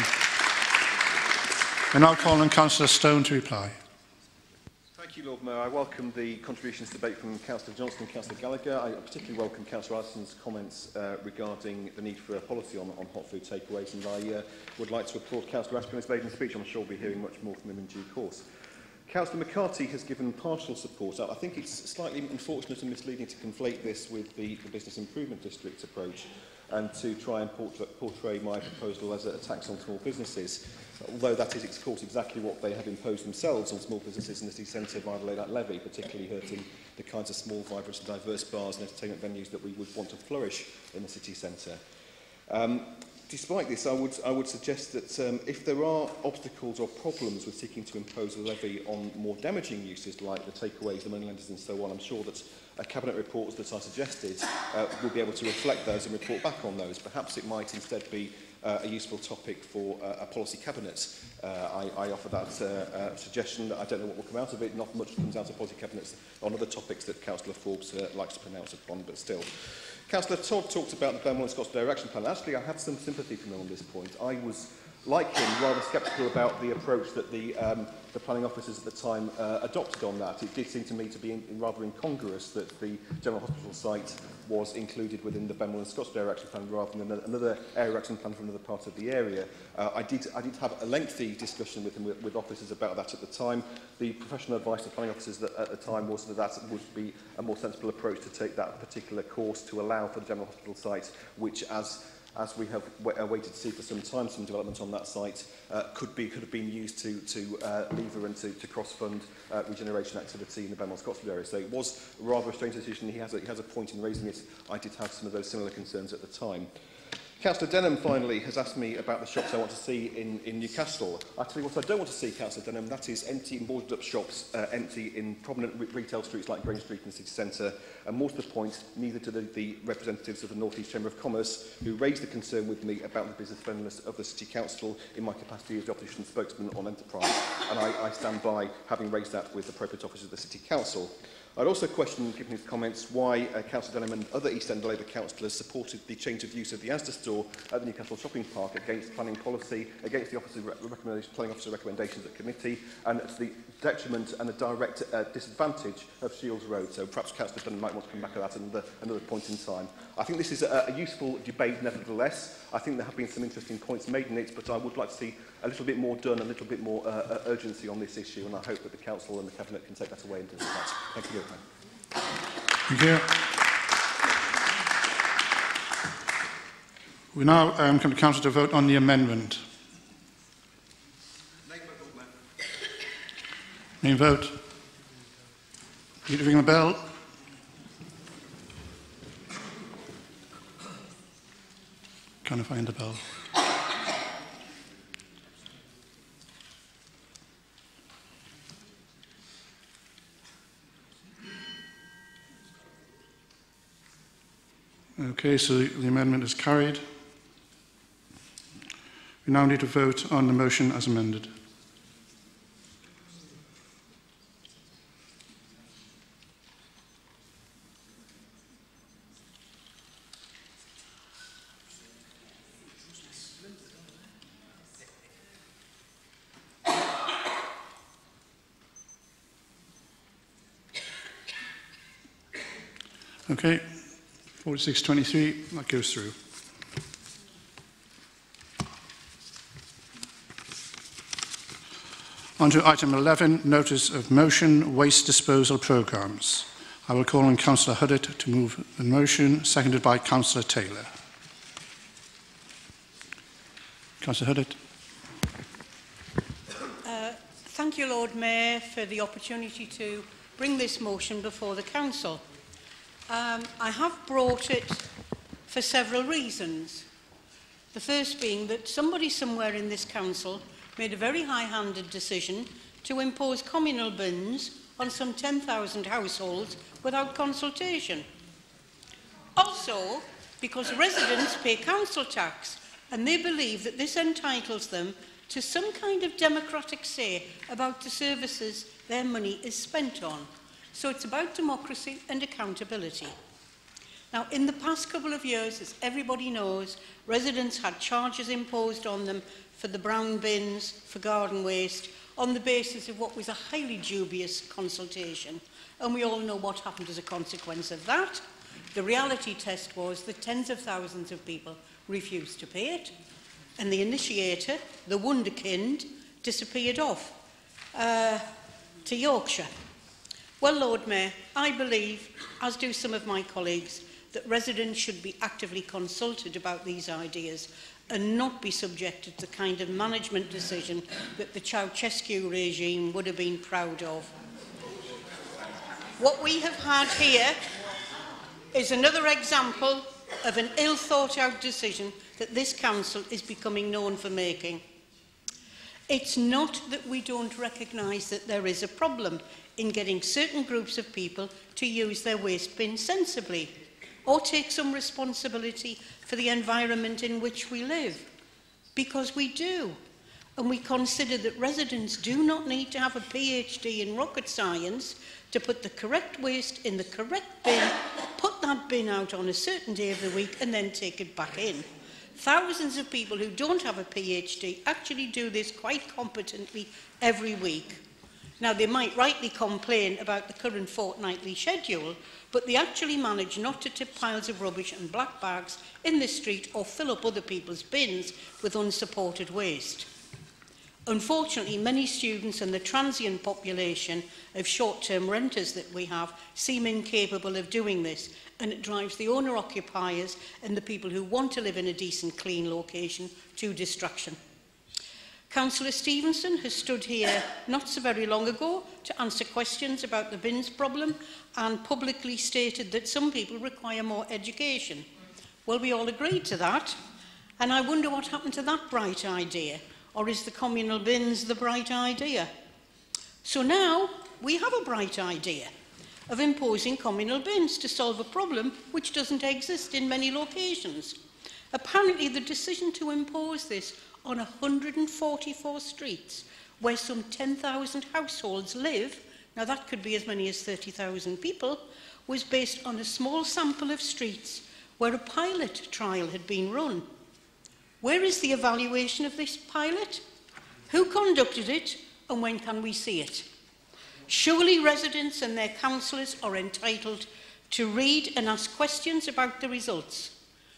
I now call on Councillor Stone to reply. Thank you, Lord Mayor. I welcome the contributions to debate from Councillor Johnston and Councillor Gallagher. I particularly welcome Councillor Allison's comments regarding the need for a policy on hot food takeaways, and I would like to applaud Councillor Ashby on his maiden speech. I'm sure we'll be hearing much more from him in due course. Councillor McCarthy has given partial support. I think it's slightly unfortunate and misleading to conflate this with the Business Improvement District approach and to try and portray my proposal as a tax on small businesses, although that is, of course, exactly what they have imposed themselves on small businesses in the city centre via that levy, particularly hurting the kinds of small, vibrant and diverse bars and entertainment venues that we would want to flourish in the city centre. Despite this, I would suggest that if there are obstacles or problems with seeking to impose a levy on more damaging uses like the takeaways, the moneylenders and so on, I'm sure that cabinet reports that I suggested will be able to reflect those and report back on those. Perhaps it might instead be a useful topic for a policy cabinet. I offer that suggestion. I don't know what will come out of it. Not much comes out of policy cabinets on other topics that Councillor Forbes likes to pronounce upon, but still. Councillor Todd talked about the Benwell and Scots Direction Plan. Actually, I have some sympathy from him on this point. I was like him, rather sceptical about the approach that the planning officers at the time adopted on that. It did seem to me to be rather incongruous that the General Hospital site was included within the Benwell and Scottswood Area Action Plan rather than another area action plan for another part of the area. I did have a lengthy discussion with officers about that at the time. The professional advice to planning officers at the time was that that would be a more sensible approach to take that particular course to allow for the General Hospital site, which as we have waited to see for some time, some development on that site could have been used to lever and to cross-fund regeneration activity in the Benwell Scottswood area. So it was rather a strange decision. He has a point in raising it. I did have some of those similar concerns at the time. Councillor Denham, finally, has asked me about the shops I want to see in Newcastle. I tell you what I don't want to see, Councillor Denham, that is empty and boarded up shops, empty in prominent retail streets like Grange Street and the city centre. And more to the point, neither do the representatives of the North East Chamber of Commerce, who raised the concern with me about the business friendliness of the City Council in my capacity as the opposition spokesman on enterprise. And I stand by having raised that with the appropriate officers of the City Council. I'd also question, given his comments, why Councillor Denham and other East End Labour councillors supported the change of use of the Asda store at the Newcastle Shopping Park against planning policy, against the planning officer recommendations at committee, and to the detriment and the direct disadvantage of Shields Road. So perhaps Councillor Denham might want to come back at that at another point in time. I think this is a useful debate nevertheless. I think there have been some interesting points made in it, but I would like to see a little bit more done, a little bit more urgency on this issue, and I hope that the Council and the Cabinet can take that away and do that. Thank you. Thank you. We now come to Council to vote on the amendment. Main vote. Need to ring the bell. Can't find the bell. Okay, so the amendment is carried. We now need to vote on the motion as amended. Okay, 4623, that goes through. On to item 11, notice of motion, waste disposal programmes. I will call on Councillor Huddett to move the motion, seconded by Councillor Taylor. Councillor Huddett. Thank you, Lord Mayor, for the opportunity to bring this motion before the Council. I have brought it for several reasons. The first being that somebody somewhere in this council made a very high-handed decision to impose communal bins on some 10,000 households without consultation. Also, because residents pay council tax and they believe that this entitles them to some kind of democratic say about the services their money is spent on. So it's about democracy and accountability. Now, in the past couple of years, as everybody knows, residents had charges imposed on them for the brown bins, for garden waste, on the basis of what was a highly dubious consultation. And we all know what happened as a consequence of that. The reality test was that tens of thousands of people refused to pay it. And the initiator, the wunderkind, disappeared off to Yorkshire. Well, Lord Mayor, I believe, as do some of my colleagues, that residents should be actively consulted about these ideas and not be subjected to the kind of management decision that the Ceausescu regime would have been proud of. What we have had here is another example of an ill-thought-out decision that this council is becoming known for making. It's not that we don't recognise that there is a problem in getting certain groups of people to use their waste bin sensibly or take some responsibility for the environment in which we live, because we do. And we consider that residents do not need to have a PhD in rocket science to put the correct waste in the correct bin, put that bin out on a certain day of the week and then take it back in. thousands of people who don't have a PhD actually do this quite competently every week. Now, they might rightly complain about the current fortnightly schedule, but they actually manage not to tip piles of rubbish and black bags in the street or fill up other people's bins with unsupported waste. Unfortunately, many students and the transient population of short-term renters that we have seem incapable of doing this, and it drives the owner-occupiers and the people who want to live in a decent, clean location to distraction. Councillor Stevenson has stood here not so very long ago to answer questions about the bins problem and publicly stated that some people require more education. Well, we all agreed to that, and I wonder what happened to that bright idea. Or is the communal bins the bright idea? So now we have a bright idea of imposing communal bins to solve a problem which doesn't exist in many locations. Apparently, the decision to impose this on 144 streets, where some 10,000 households live, now that could be as many as 30,000 people, was based on a small sample of streets where a pilot trial had been run. Where is the evaluation of this pilot? Who conducted it, and when can we see it? Surely residents and their councillors are entitled to read and ask questions about the results.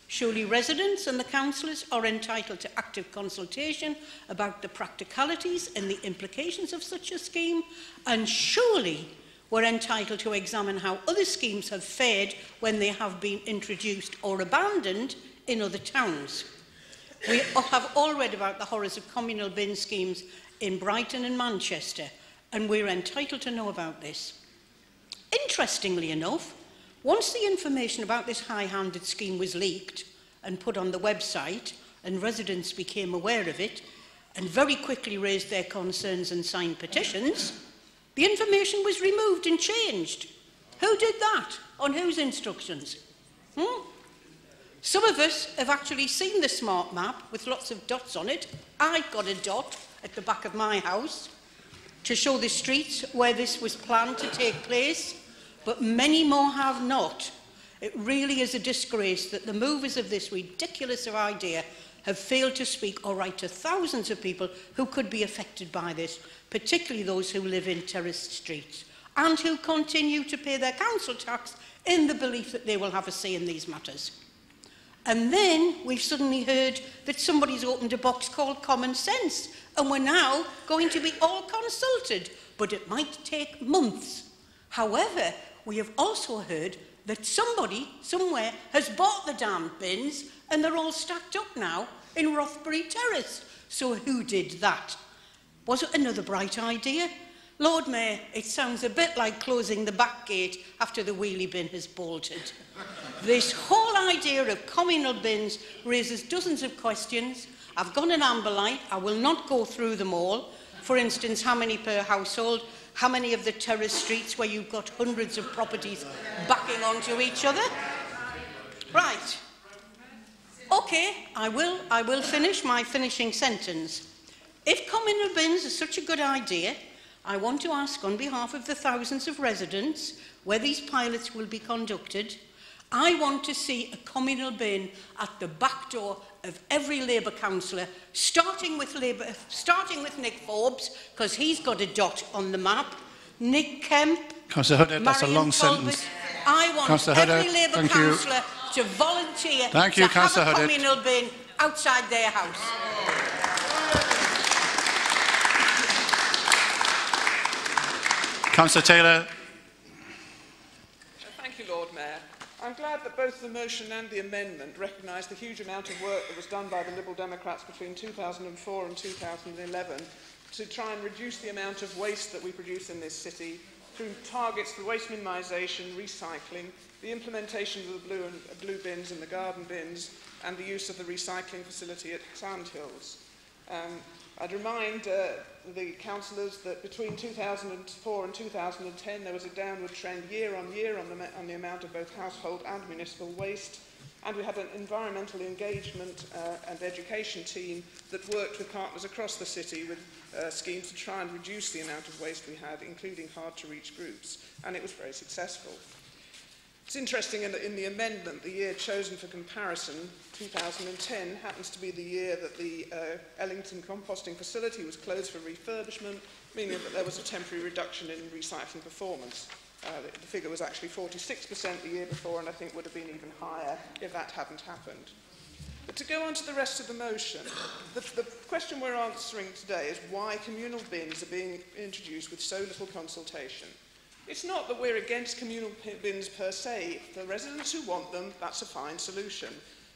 Surely residents and the councillors are entitled to active consultation about the practicalities and the implications of such a scheme, and surely we're entitled to examine how other schemes have fared when they have been introduced or abandoned in other towns. We have all read about the horrors of communal bin schemes in Brighton and Manchester, and we're entitled to know about this. Interestingly enough, once the information about this high-handed scheme was leaked and put on the website, and residents became aware of it and very quickly raised their concerns and signed petitions, the information was removed and changed. Who did that? On whose instructions? Some of us have actually seen the smart map with lots of dots on it. I've got a dot at the back of my house to show the streets where this was planned to take place, but many more have not. It really is a disgrace that the movers of this ridiculous idea have failed to speak or write to thousands of people who could be affected by this, particularly those who live in terraced streets and who continue to pay their council tax in the belief that they will have a say in these matters. And then we've suddenly heard that somebody's opened a box called Common Sense, and we're now going to be all consulted, but it might take months. However, we have also heard that somebody, somewhere, has bought the damn bins, and they're all stacked up now in Rothbury Terrace. So who did that? Was it another bright idea? Lord Mayor, it sounds a bit like closing the back gate after the wheelie bin has bolted. This whole idea of communal bins raises dozens of questions. I've got an amber light. I will not go through them all. For instance, how many per household? How many of the terrace streets where you've got hundreds of properties backing onto each other? Right. Okay, I will finish my finishing sentence. If communal bins are such a good idea, I want to ask on behalf of the thousands of residents where these pilots will be conducted. I want to see a communal bin at the back door of every Labour councillor, starting with Nick Forbes, because he's got a dot on the map, Nick Kemp, Councillor Huddard, that's a long sentence. I want every Labour councillor to volunteer to have a communal bin outside their house. Councillor Taylor. Thank you, Lord Mayor. I'm glad that both the motion and the amendment recognise the huge amount of work that was done by the Liberal Democrats between 2004 and 2011 to try and reduce the amount of waste that we produce in this city through targets for waste minimisation, recycling, the implementation of the blue bins and the garden bins, and the use of the recycling facility at Sandhills. I'd remind the councillors that between 2004 and 2010 there was a downward trend year on year on the amount of both household and municipal waste, and we had an environmental engagement and education team that worked with partners across the city with schemes to try and reduce the amount of waste we had, including hard-to-reach groups, and it was very successful. It's interesting in the amendment, the year chosen for comparison, 2010, happens to be the year that the Ellington composting facility was closed for refurbishment, meaning that there was a temporary reduction in recycling performance. The figure was actually 46% the year before, and I think would have been even higher if that hadn't happened. But to go on to the rest of the motion, the question we're answering today is why communal bins are being introduced with so little consultation. It's not that we're against communal bins per se. For residents who want them, that's a fine solution.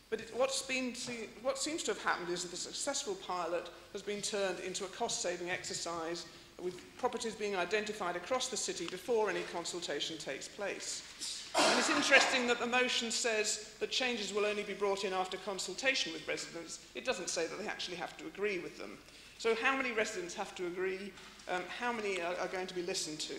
But what seems to have happened is that the successful pilot has been turned into a cost-saving exercise, with properties being identified across the city before any consultation takes place. And it's interesting that the motion says that changes will only be brought in after consultation with residents. It doesn't say that they actually have to agree with them. So how many residents have to agree? How many are going to be listened to?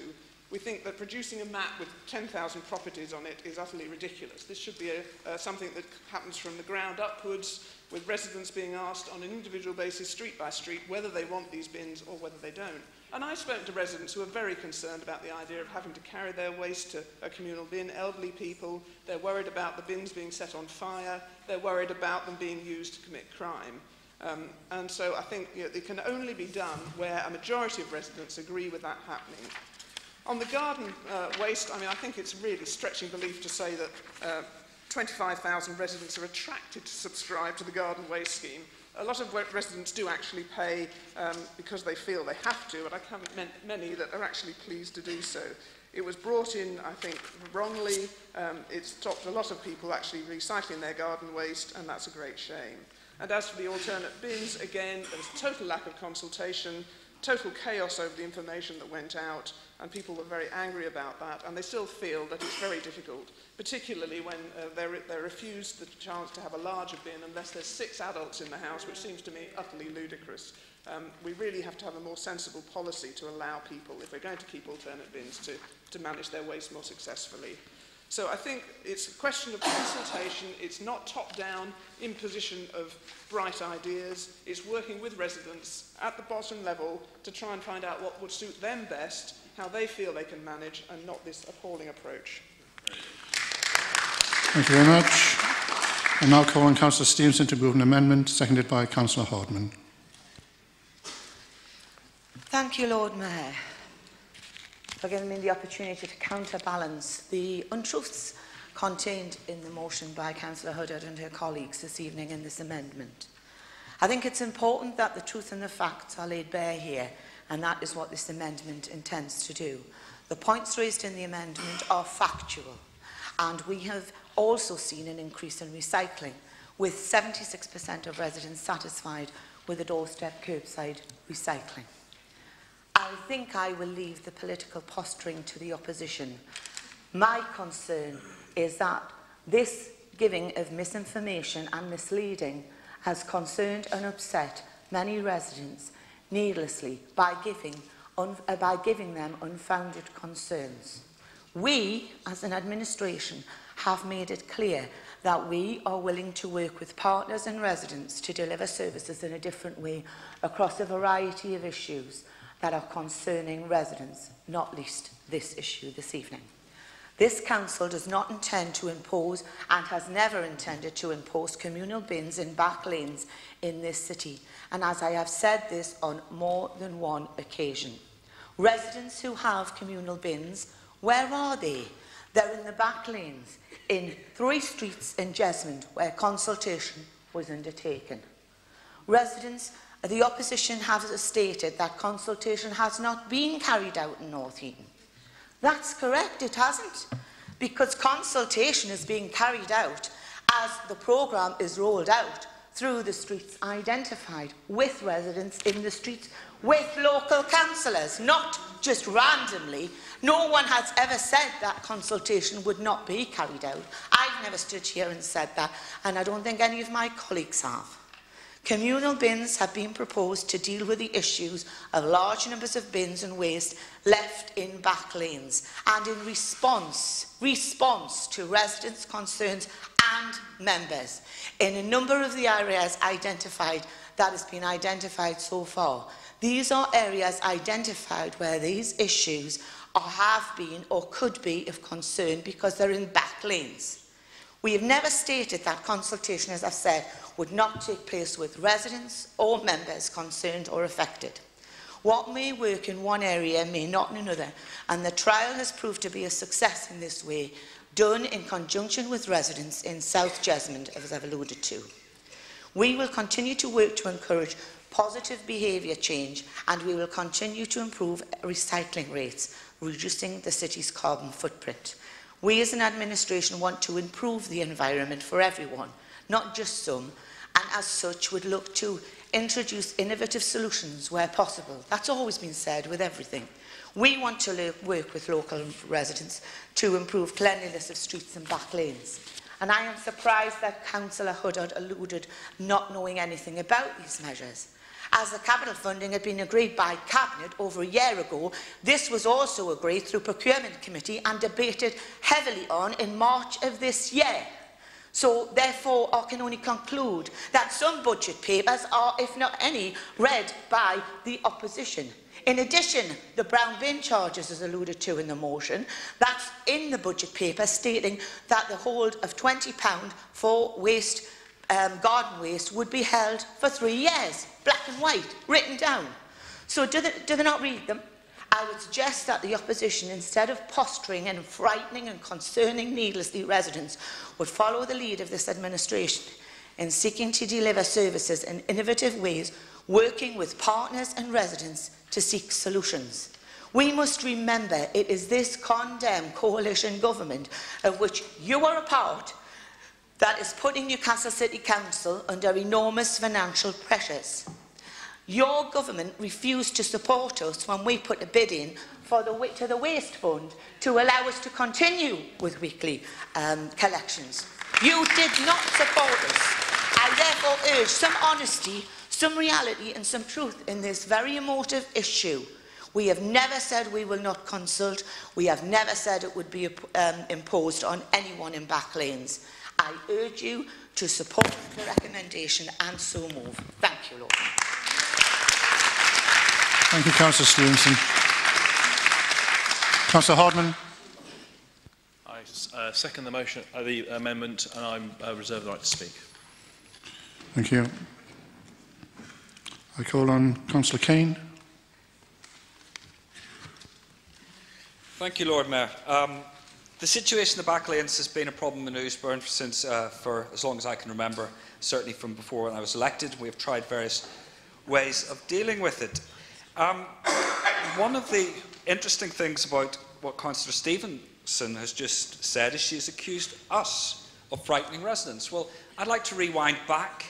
We think that producing a map with 10,000 properties on it is utterly ridiculous. This should be something that happens from the ground upwards, with residents being asked on an individual basis, street by street, whether they want these bins or whether they don't. And I spoke to residents who are very concerned about the idea of having to carry their waste to a communal bin, elderly people. They're worried about the bins being set on fire. They're worried about them being used to commit crime. And so I think it can only be done where a majority of residents agree with that happening. On the garden waste, I mean, I think it's really stretching belief to say that 25,000 residents are attracted to subscribe to the garden waste scheme. A lot of residents do actually pay because they feel they have to, but I haven't met many that are actually pleased to do so. It was brought in, I think, wrongly. It's stopped a lot of people actually recycling their garden waste, and that's a great shame. And as for the alternate bins, again, there was a total lack of consultation, total chaos over the information that went out, and people were very angry about that, and they still feel that it's very difficult, particularly when they're refused the chance to have a larger bin unless there's 6 adults in the house, which seems to me utterly ludicrous. We really have to have a more sensible policy to allow people, if we're going to keep alternate bins, to manage their waste more successfully. So I think it's a question of consultation. It's not top-down imposition of bright ideas. It's working with residents at the bottom level to try and find out what would suit them best, how they feel they can manage, and not this appalling approach. Thank you very much. I now call on Councillor Stevenson to move an amendment, seconded by Councillor Hardman. Thank you, Lord Mayor, for giving me the opportunity to counterbalance the untruths contained in the motion by Councillor Huddard and her colleagues this evening in this amendment. I think it's important that the truth and the facts are laid bare here, and that is what this amendment intends to do. The points raised in the amendment are factual, and we have also seen an increase in recycling, with 76% of residents satisfied with the doorstep curbside recycling. I think I will leave the political posturing to the opposition. My concern is that this giving of misinformation and misleading has concerned and upset many residents needlessly by giving them unfounded concerns. We, as an administration, have made it clear that we are willing to work with partners and residents to deliver services in a different way across a variety of issues that are concerning residents, not least this issue this evening. This council does not intend to impose and has never intended to impose communal bins in back lanes in this city, and as I have said this on more than one occasion. Residents who have communal bins, where are they? They're in the back lanes in 3 streets in Jesmond where consultation was undertaken. Residents, the opposition has stated that consultation has not been carried out in North Eaton. That's correct, it hasn't, because consultation is being carried out as the programme is rolled out through the streets identified, with residents in the streets, with local councillors, not just randomly. No one has ever said that consultation would not be carried out. I've never stood here and said that, and I don't think any of my colleagues have. Communal bins have been proposed to deal with the issues of large numbers of bins and waste left in back lanes, and in response to residents' concerns and members in a number of the areas identified that has been identified so far. These are areas identified where these issues or have been or could be of concern because they're in back lanes. We have never stated that consultation, as I've said, would not take place with residents or members concerned or affected. What may work in one area may not in another, and the trial has proved to be a success in this way, done in conjunction with residents in South Jesmond, as I've alluded to. We will continue to work to encourage positive behaviour change, and we will continue to improve recycling rates, reducing the city's carbon footprint. We as an administration want to improve the environment for everyone, not just some, and as such would look to introduce innovative solutions where possible. That's always been said with everything. We want to work with local residents to improve cleanliness of streets and back lanes. And I am surprised that Councillor Huddard alluded not knowing anything about these measures. As the capital funding had been agreed by Cabinet over a year ago, this was also agreed through Procurement Committee and debated heavily on in March of this year. So, therefore, I can only conclude that some budget papers are, if not any, read by the opposition. In addition, the brown bin charges, as alluded to in the motion, that's in the budget paper stating that the hold of £20 for waste, garden waste would be held for 3 years, black and white, written down. So do they not read them? I would suggest that the opposition, instead of posturing and frightening and concerning needlessly residents, would follow the lead of this administration in seeking to deliver services in innovative ways, working with partners and residents to seek solutions. We must remember it is this condemned coalition government, of which you are a part, that is putting Newcastle City Council under enormous financial pressures. Your government refused to support us when we put a bid in for to the Waste Fund to allow us to continue with weekly collections. You did not support us. I therefore urge some honesty, some reality and some truth in this very emotive issue. We have never said we will not consult. We have never said it would be imposed on anyone in back lanes. I urge you to support the recommendation and so move. Thank you, Lord. Thank you, Councillor Stevenson. Councillor Hardman. I second the motion, the amendment, and I reserve the right to speak. Thank you. I call on Councillor Kane. Thank you, Lord Mayor. The situation in the back lanes has been a problem in Ousbourne for as long as I can remember, certainly from before when I was elected. We have tried various ways of dealing with it. One of the interesting things about what Councillor Stevenson has just said is she has accused us of frightening residents. Well, I'd like to rewind back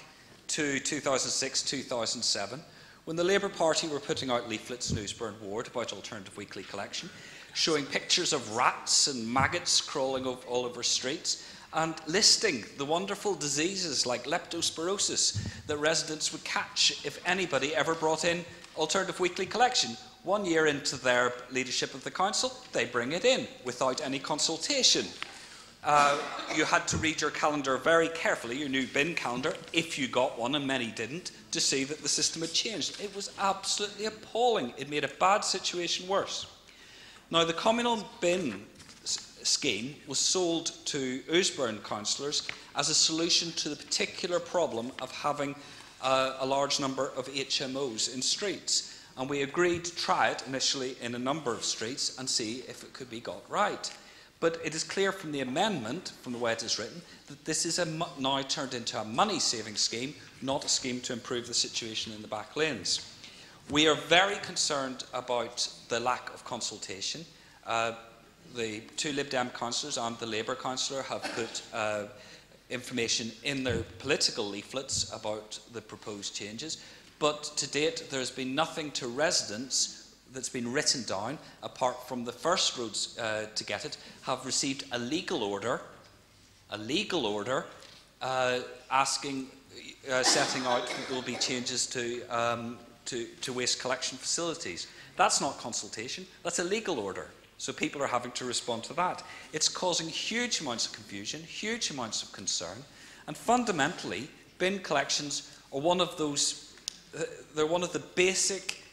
to 2006-2007 when the Labour Party were putting out leaflets in Ousbourne Ward about alternative weekly collection, showing pictures of rats and maggots crawling all over streets and listing the wonderful diseases like leptospirosis that residents would catch if anybody ever brought in alternative weekly collection. 1 year into their leadership of the council, they bring it in without any consultation. You had to read your calendar very carefully, your new bin calendar, if you got one, and many didn't, to see that the system had changed. It was absolutely appalling. It made a bad situation worse. Now, the communal bin scheme was sold to Ousbourne councillors as a solution to the particular problem of having a large number of HMOs in streets. And we agreed to try it initially in a number of streets and see if it could be got right. But it is clear from the amendment, from the way it is written, that this is now turned into a money-saving scheme, not a scheme to improve the situation in the back lanes. We are very concerned about the lack of consultation. The two Lib Dem councillors and the Labour councillor have put information in their political leaflets about the proposed changes, but to date there has been nothing to residents that's been written down, apart from the first roads to get it have received a legal order asking, setting out that there will be changes to waste collection facilities. That's not consultation, that's a legal order. So people are having to respond to that. It's causing huge amounts of confusion, huge amounts of concern, and fundamentally, bin collections are one of the basic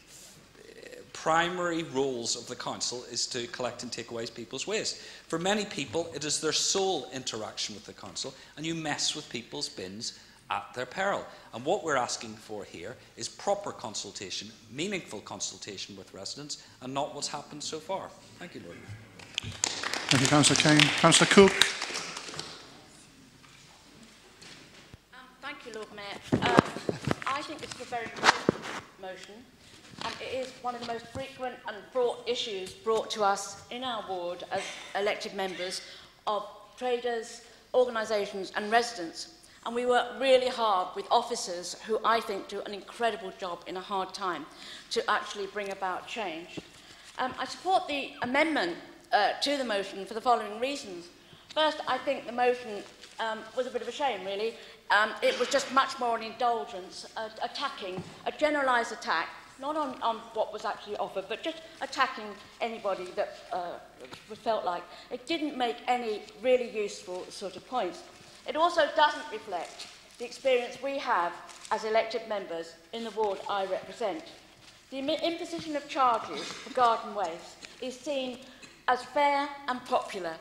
primary roles of the council is to collect and take away people's waste. For many people, it is their sole interaction with the council, and you mess with people's bins at their peril. And what we're asking for here is proper consultation, meaningful consultation with residents, and not what's happened so far. Thank you, Lord. Thank you, Councillor Kane. Councillor Cook. Thank you, Lord Mayor. I think this is a very important motion, and it is one of the most frequent and fraught issues brought to us in our ward as elected members of traders, organisations and residents. And we work really hard with officers who I think do an incredible job in a hard time to actually bring about change. I support the amendment to the motion for the following reasons. First, I think the motion was a bit of a shame, really. It was just much more an indulgence, attacking, a generalised attack, not on what was actually offered, but just attacking anybody that felt like. It didn't make any really useful sort of points. It also doesn't reflect the experience we have as elected members in the ward I represent. The imposition of charges for garden waste is seen as fair and popular,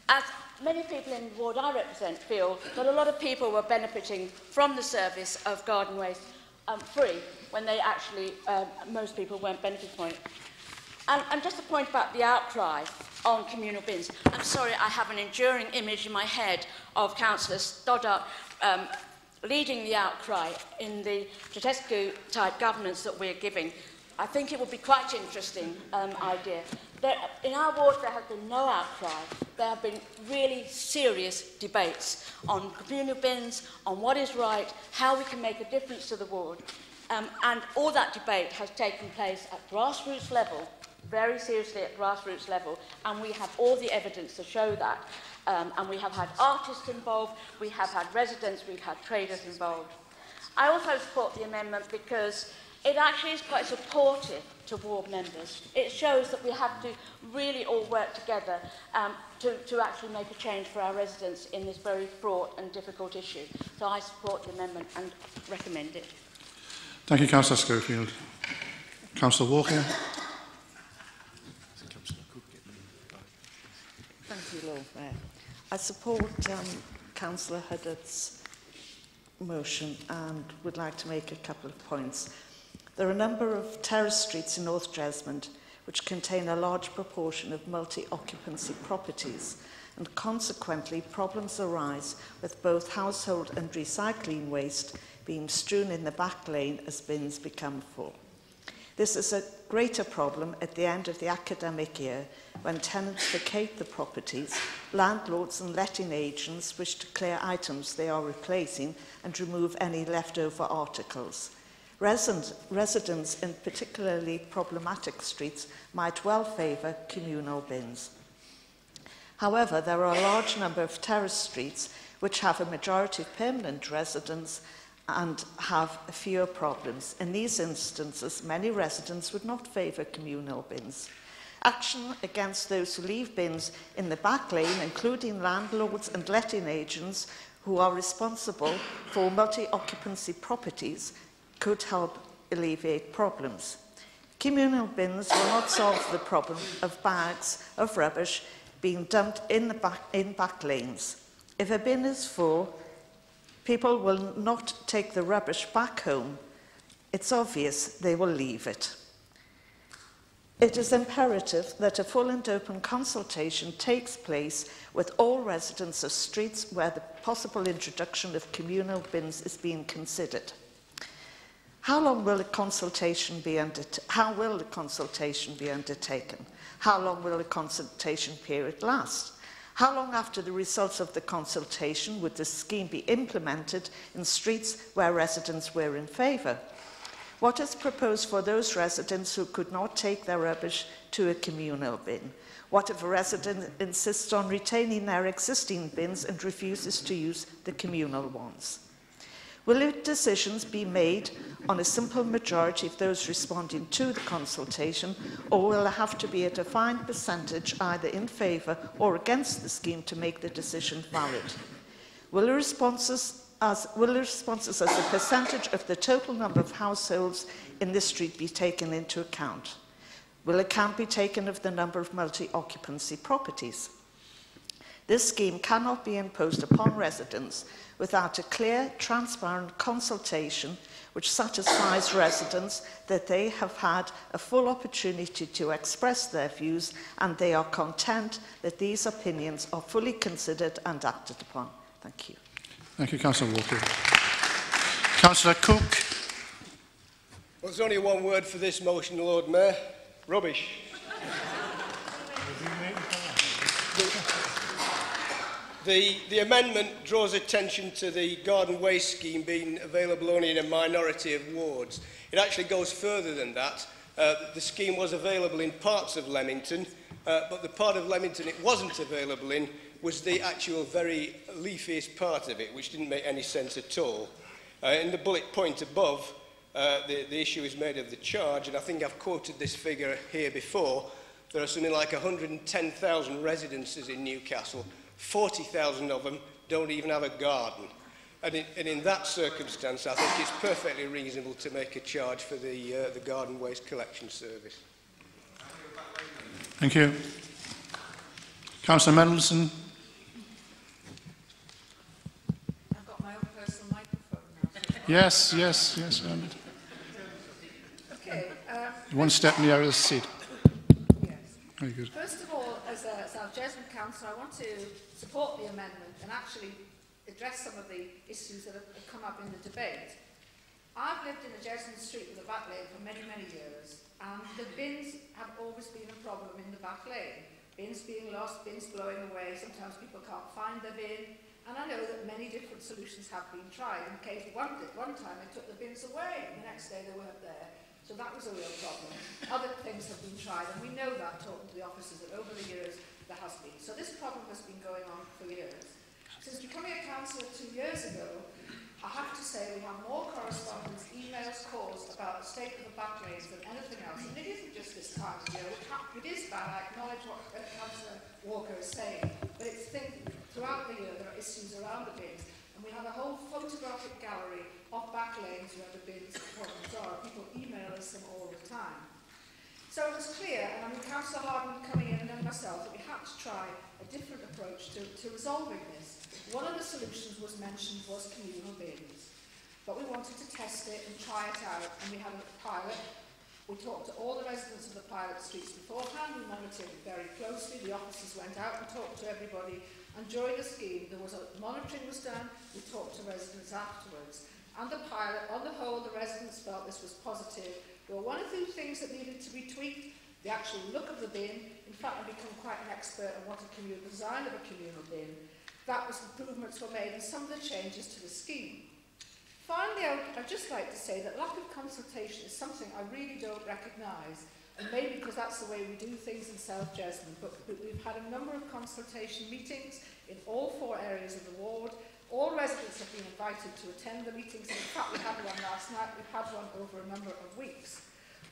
as many people in the ward I represent feel that a lot of people were benefiting from the service of garden waste free, when they actually, most people weren't benefiting from it. And just a point about the outcry on communal bins. I'm sorry, I have an enduring image in my head of Councillor Stoddart leading the outcry in the Tedesco-type governance that we're giving. I think it would be quite interesting idea. In our ward, there has been no outcry. There have been really serious debates on communal bins, on what is right, how we can make a difference to the ward. And all that debate has taken place at grassroots level, very seriously at grassroots level, and we have all the evidence to show that. And we have had artists involved, we have had residents, we've had traders involved. I also support the amendment because it actually is quite supportive to ward members. It shows that we have to really all work together to actually make a change for our residents in this very fraught and difficult issue. So I support the amendment and recommend it. Thank you, Councillor Schofield. Councillor Walker. Thank you, Lord Mayor. I support Councillor Huddard's motion and would like to make a couple of points. There are a number of terrace streets in North Jesmond which contain a large proportion of multi-occupancy properties, and consequently problems arise with both household and recycling waste being strewn in the back lane as bins become full. This is a greater problem at the end of the academic year when tenants vacate the properties, landlords and letting agents wish to clear items they are replacing and remove any leftover articles. Residents in particularly problematic streets might well favour communal bins. However, there are a large number of terrace streets which have a majority of permanent residents and have fewer problems. In these instances, many residents would not favour communal bins. Action against those who leave bins in the back lane, including landlords and letting agents who are responsible for multi-occupancy properties, could help alleviate problems. Communal bins will not solve the problem of bags of rubbish being dumped in back lanes. If a bin is full, people will not take the rubbish back home. It's obvious they will leave it. It is imperative that a full and open consultation takes place with all residents of streets where the possible introduction of communal bins is being considered. How long will the consultation be undertaken? How will the consultation be undertaken? How long will the consultation period last? How long after the results of the consultation would the scheme be implemented in streets where residents were in favour? What is proposed for those residents who could not take their rubbish to a communal bin? What if a resident insists on retaining their existing bins and refuses to use the communal ones? Will decisions be made on a simple majority of those responding to the consultation, or will there have to be a defined percentage either in favour or against the scheme to make the decision valid? Will the responses as a percentage of the total number of households in this street be taken into account? Will account be taken of the number of multi-occupancy properties? This scheme cannot be imposed upon residents without a clear, transparent consultation which satisfies residents that they have had a full opportunity to express their views and they are content that these opinions are fully considered and acted upon. Thank you. Thank you, Councillor Walker. Councillor Cook. Well, there's only one word for this motion, Lord Mayor. Rubbish. The amendment draws attention to the garden waste scheme being available only in a minority of wards. It actually goes further than that. The scheme was available in parts of Leamington, but the part of Leamington it wasn't available in was the actual very leafiest part of it, which didn't make any sense at all. In the bullet point above, the issue is made of the charge, and I think I've quoted this figure here before. There are something like 110,000 residences in Newcastle. 40,000 of them don't even have a garden. And in that circumstance, I think it's perfectly reasonable to make a charge for the garden waste collection service. Thank you. Councillor Mendelson. I've got my own personal microphone now. Yes. Okay. One step nearer the seat. Yes. Very good. First of all, as a South Jesmond councillor, I want to support the amendment and actually address some of the issues that have come up in the debate. I've lived in a Jesmond street with a back lane for many, many years, and the bins have always been a problem in the back lane. Bins being lost, bins blowing away, sometimes people can't find their bin, and I know that many different solutions have been tried. In case one time they took the bins away, and the next day they weren't there. So that was a real problem. Other things have been tried, and we know that, talking to the officers, that over the years there has been. So this problem has been going on for years. Since becoming a councillor 2 years ago, I have to say we have more correspondence, emails, calls about the state of the back lanes than anything else. And it isn't just this time of year. It is bad. I acknowledge what Councillor Walker is saying. But it's throughout the year there are issues around the bins. And we have a whole photographic gallery of back lanes where the bins problems are. People email us them all the time. So it was clear, and I mean Councillor Harden coming in and then myself, that we had to try a different approach to resolving this. One of the solutions was mentioned was communal bins. But we wanted to test it and try it out, and we had a pilot. We talked to all the residents of the pilot streets beforehand, we monitored it very closely, the officers went out and talked to everybody, and during the scheme there was monitoring was done, we talked to residents afterwards. And the pilot, on the whole, the residents felt this was positive. There were one or two things that needed to be tweaked. The actual look of the bin. In fact, I've become quite an expert on what a communal design of a communal bin. That was improvements were made and some of the changes to the scheme. Finally, I'd just like to say that lack of consultation is something I really don't recognise, and maybe because that's the way we do things in South Jesmond, but we've had a number of consultation meetings in all 4 areas of the ward. All residents have been invited to attend the meetings, and in fact we had one last night, we've had one over a number of weeks.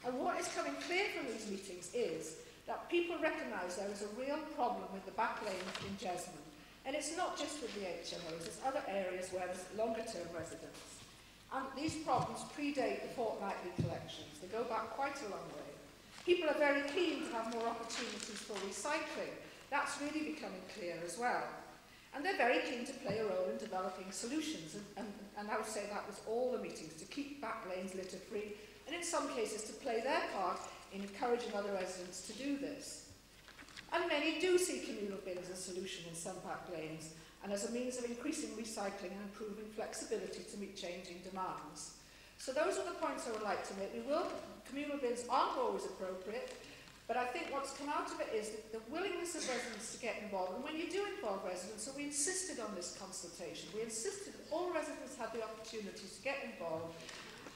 And what is coming clear from these meetings is that people recognise there is a real problem with the back lane in Jesmond. And it's not just with the HMOs, there's other areas where there's longer term residents. And these problems predate the fortnightly collections. They go back quite a long way. People are very keen to have more opportunities for recycling. That's really becoming clear as well. And they're very keen to play a role in developing solutions. And I would say that was all the meetings, to keep back lanes litter free, and in some cases to play their part in encouraging other residents to do this. And many do see communal bins as a solution in some back lanes, and as a means of increasing recycling and improving flexibility to meet changing demands. So those are the points I would like to make. Communal bins aren't always appropriate, but I think what's come out of it is the willingness of residents to get involved. And when you do involve residents, so we insisted on this consultation. We insisted that all residents had the opportunity to get involved.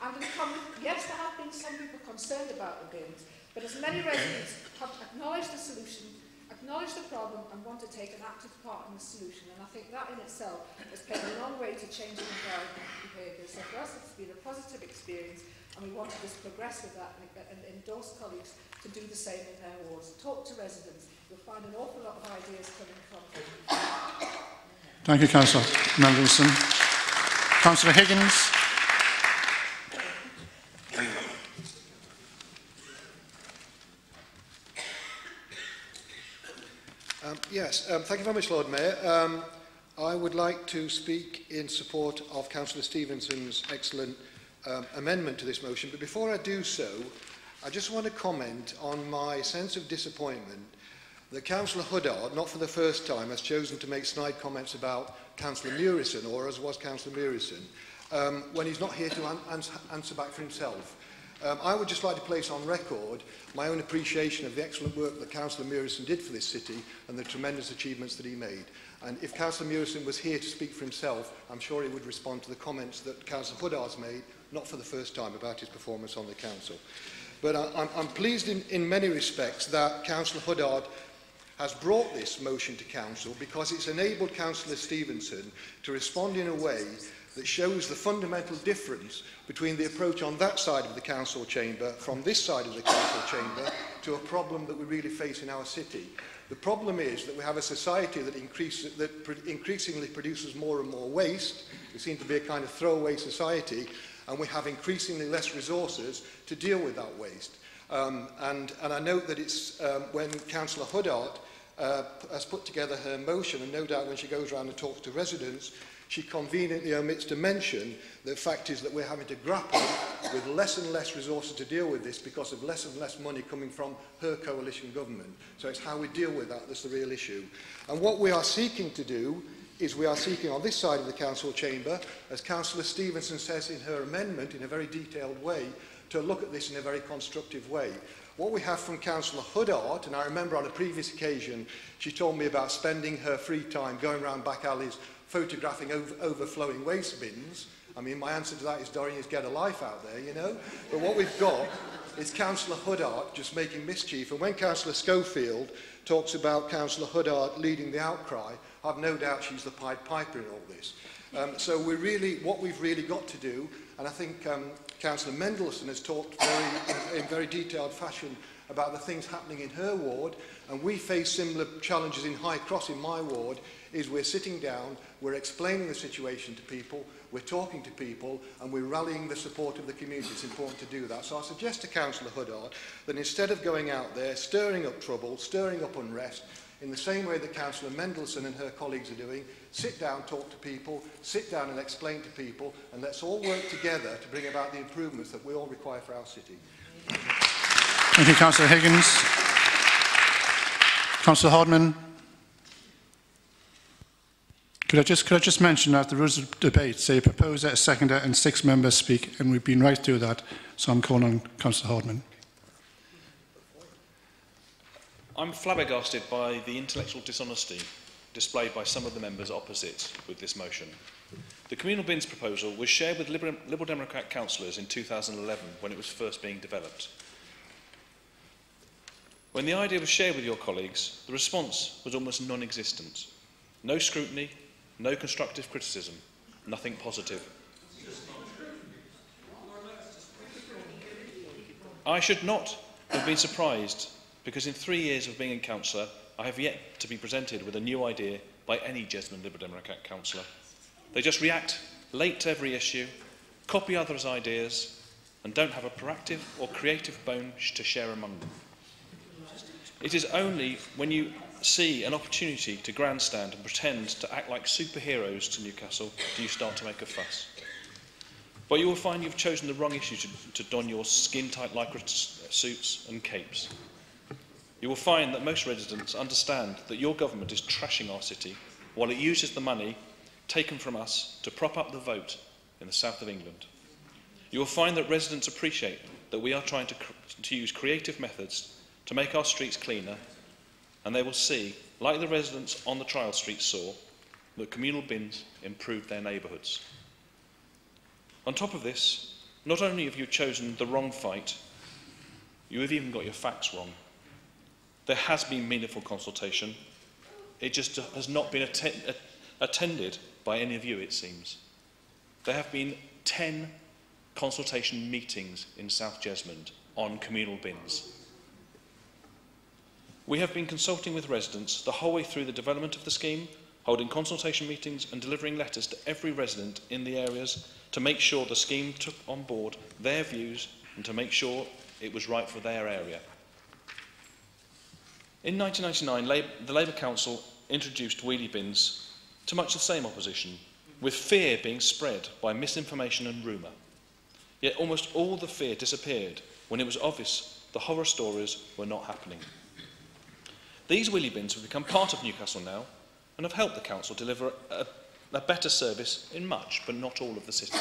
And yes, there have been some people concerned about the bins, but as many residents have acknowledged the solution, acknowledged the problem, and want to take an active part in the solution. And I think that in itself has played a long way to changing environmental behaviour. So for us, it's been a positive experience, and we want to just progress with that and endorse colleagues to do the same in their wards. Talk to residents. You'll find an awful lot of ideas coming from them. Thank you, Councillor Mendelson. Councillor Higgins. Thank you very much, Lord Mayor. I would like to speak in support of Councillor Stevenson's excellent amendment to this motion, but before I do so, I just want to comment on my sense of disappointment that Councillor Huddard, not for the first time, has chosen to make snide comments about Councillor Murison, or as was Councillor Murison, when he's not here to answer back for himself. I would just like to place on record my own appreciation of the excellent work that Councillor Murison did for this city and the tremendous achievements that he made. And if Councillor Murison was here to speak for himself, I'm sure he would respond to the comments that Councillor Huddard's made, not for the first time, about his performance on the council. But I'm pleased in many respects that Councillor Huddard has brought this motion to council because it's enabled Councillor Stevenson to respond in a way that shows the fundamental difference between the approach on that side of the council chamber from this side of the council chamber to a problem that we really face in our city. The problem is that we have a society that increasingly produces more and more waste. We seem to be a kind of throwaway society, and we have increasingly less resources to deal with that waste. And I note that it's when Councillor Huddard has put together her motion, and no doubt when she goes around and talks to residents, she conveniently omits to mention the fact is that we're having to grapple with less and less resources to deal with this because of less and less money coming from her coalition government. So it's how we deal with that that's the real issue. And what we are seeking to do is we are seeking on this side of the council chamber, as Councillor Stevenson says in her amendment in a very detailed way, to look at this in a very constructive way. What we have from Councillor Huddard, and I remember on a previous occasion she told me about spending her free time going around back alleys photographing overflowing waste bins. I mean, my answer to that is, Dorian, is get a life out there, you know. But what we've got is Councillor Huddard just making mischief. And when Councillor Schofield talks about Councillor Huddard leading the outcry, I've no doubt she's the Pied Piper in all this. So what we've really got to do, and I think Councillor Mendelson has talked in very detailed fashion about the things happening in her ward, and we face similar challenges in High Cross in my ward, is we're sitting down, we're explaining the situation to people, we're talking to people, and we're rallying the support of the community. It's important to do that. So I suggest to Councillor Huddard that instead of going out there, stirring up trouble, stirring up unrest, in the same way that Councillor Mendelson and her colleagues are doing, sit down, talk to people, sit down and explain to people, and let's all work together to bring about the improvements that we all require for our city. Thank you, Councillor Higgins. Councillor Hardman. Could I just mention that the rules of debate say a proposer, a seconder and 6 members speak, and we've been right through that, so I'm calling on Councillor Hardman. I'm flabbergasted by the intellectual dishonesty displayed by some of the members opposite with this motion. The communal bins proposal was shared with Liberal Democrat councillors in 2011 when it was first being developed. When the idea was shared with your colleagues, the response was almost non-existent. No scrutiny, no constructive criticism, nothing positive. I should not have been surprised because in 3 years of being in councillor, I have yet to be presented with a new idea by any Jesmond Liberal Democrat councillor. They just react late to every issue, copy others' ideas, and don't have a proactive or creative bone to share among them. It is only when you see an opportunity to grandstand and pretend to act like superheroes to Newcastle do you start to make a fuss. But you will find you've chosen the wrong issue to don your skin-tight lycra suits and capes. You will find that most residents understand that your government is trashing our city while it uses the money taken from us to prop up the vote in the south of England. You will find that residents appreciate that we are trying to use creative methods to make our streets cleaner, and they will see, like the residents on the trial street saw, that communal bins improved their neighbourhoods. On top of this, not only have you chosen the wrong fight, you have even got your facts wrong. There has been meaningful consultation. It just has not been attended by any of you, it seems. There have been 10 consultation meetings in South Jesmond on communal bins. We have been consulting with residents the whole way through the development of the scheme, holding consultation meetings and delivering letters to every resident in the areas to make sure the scheme took on board their views and to make sure it was right for their area. In 1999, the Labour Council introduced wheelie bins to much the same opposition, with fear being spread by misinformation and rumour. Yet almost all the fear disappeared when it was obvious the horror stories were not happening. These wheelie bins have become part of Newcastle now and have helped the council deliver a better service in much, but not all of the city.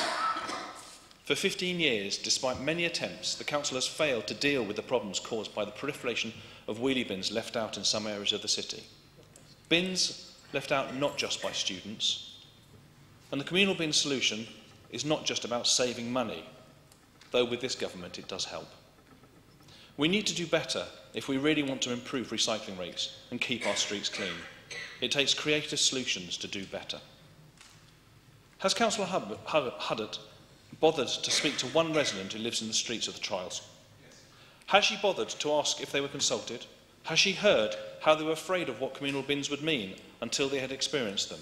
For 15 years, despite many attempts, the council has failed to deal with the problems caused by the proliferation of wheelie bins left out in some areas of the city. Bins left out not just by students. And the communal bin solution is not just about saving money, though with this government it does help. We need to do better if we really want to improve recycling rates and keep our streets clean. It takes creative solutions to do better. Has Councillor Huddart bothered to speak to one resident who lives in the streets of the trials? Has she bothered to ask if they were consulted? Has she heard how they were afraid of what communal bins would mean until they had experienced them?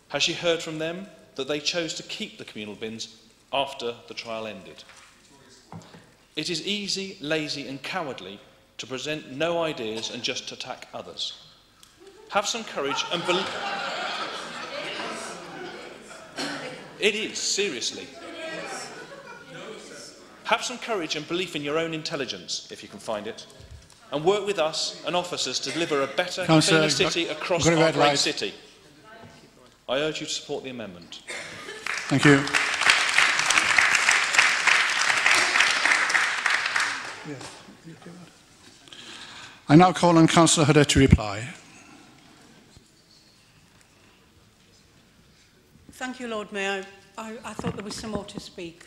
Has she heard from them that they chose to keep the communal bins after the trial ended? It is easy, lazy and cowardly to present no ideas and just attack others. Have some courage and believe... It is, seriously. Have some courage and belief in your own intelligence, if you can find it, and work with us and officers to deliver a better, cleaner city across our great city. I urge you to support the amendment. Thank you. I now call on Councillor Huddart to reply. Thank you, Lord Mayor. I thought there was some more to speak.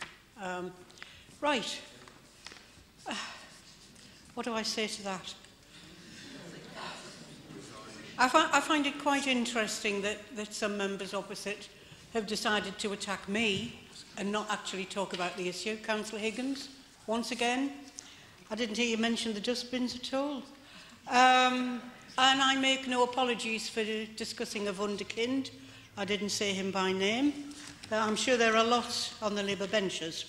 Right. What do I say to that? I find it quite interesting that some members opposite have decided to attack me and not actually talk about the issue. Councillor Higgins, once again, I didn't hear you mention the dustbins at all. And I make no apologies for discussing a wunderkind. I didn't say him by name. I'm sure there are lots on the Labour benches.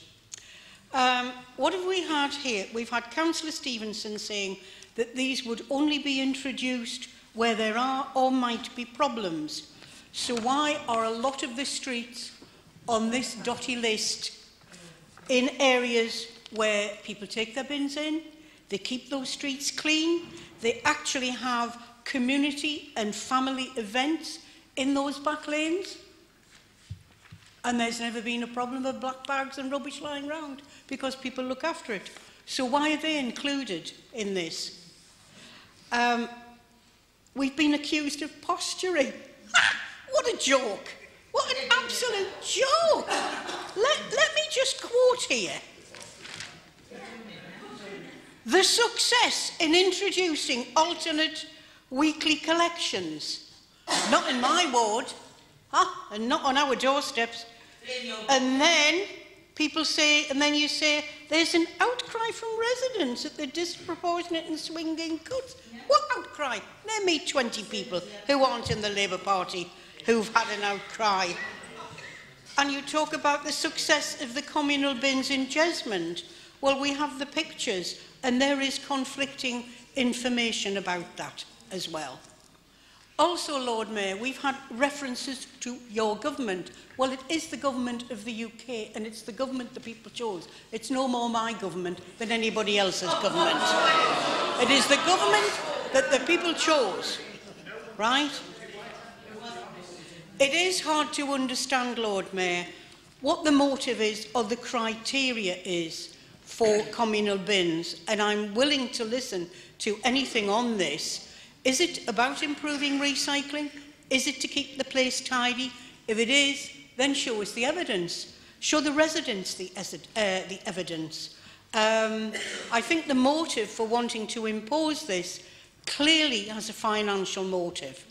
What have we had here? We've had Councillor Stevenson saying that these would only be introduced where there are or might be problems. So why are a lot of the streets on this dotty list in areas where people take their bins in, they keep those streets clean, they actually have community and family events in those back lanes? And there's never been a problem of black bags and rubbish lying around because people look after it. So why are they included in this? We've been accused of posturing. What a joke. What an absolute joke. Let me just quote here. The success in introducing alternate weekly collections, not in my ward, and not on our doorsteps. And then people say, and then you say, there's an outcry from residents at the disproportionate and swinging cuts. What outcry? Name me 20 people who aren't in the Labour Party who've had an outcry. And you talk about the success of the communal bins in Jesmond. Well, we have the pictures, and there is conflicting information about that as well. Also, Lord Mayor, we've had references to your government. Well, it is the government of the UK, and it's the government the people chose. It's no more my government than anybody else's government. It is the government that the people chose, right? It is hard to understand, Lord Mayor, what the motive is or the criteria is for communal bins, and I'm willing to listen to anything on this. Is it about improving recycling? Is it to keep the place tidy? If it is, then show us the evidence. Show the residents the evidence. I think the motive for wanting to impose this clearly has a financial motive.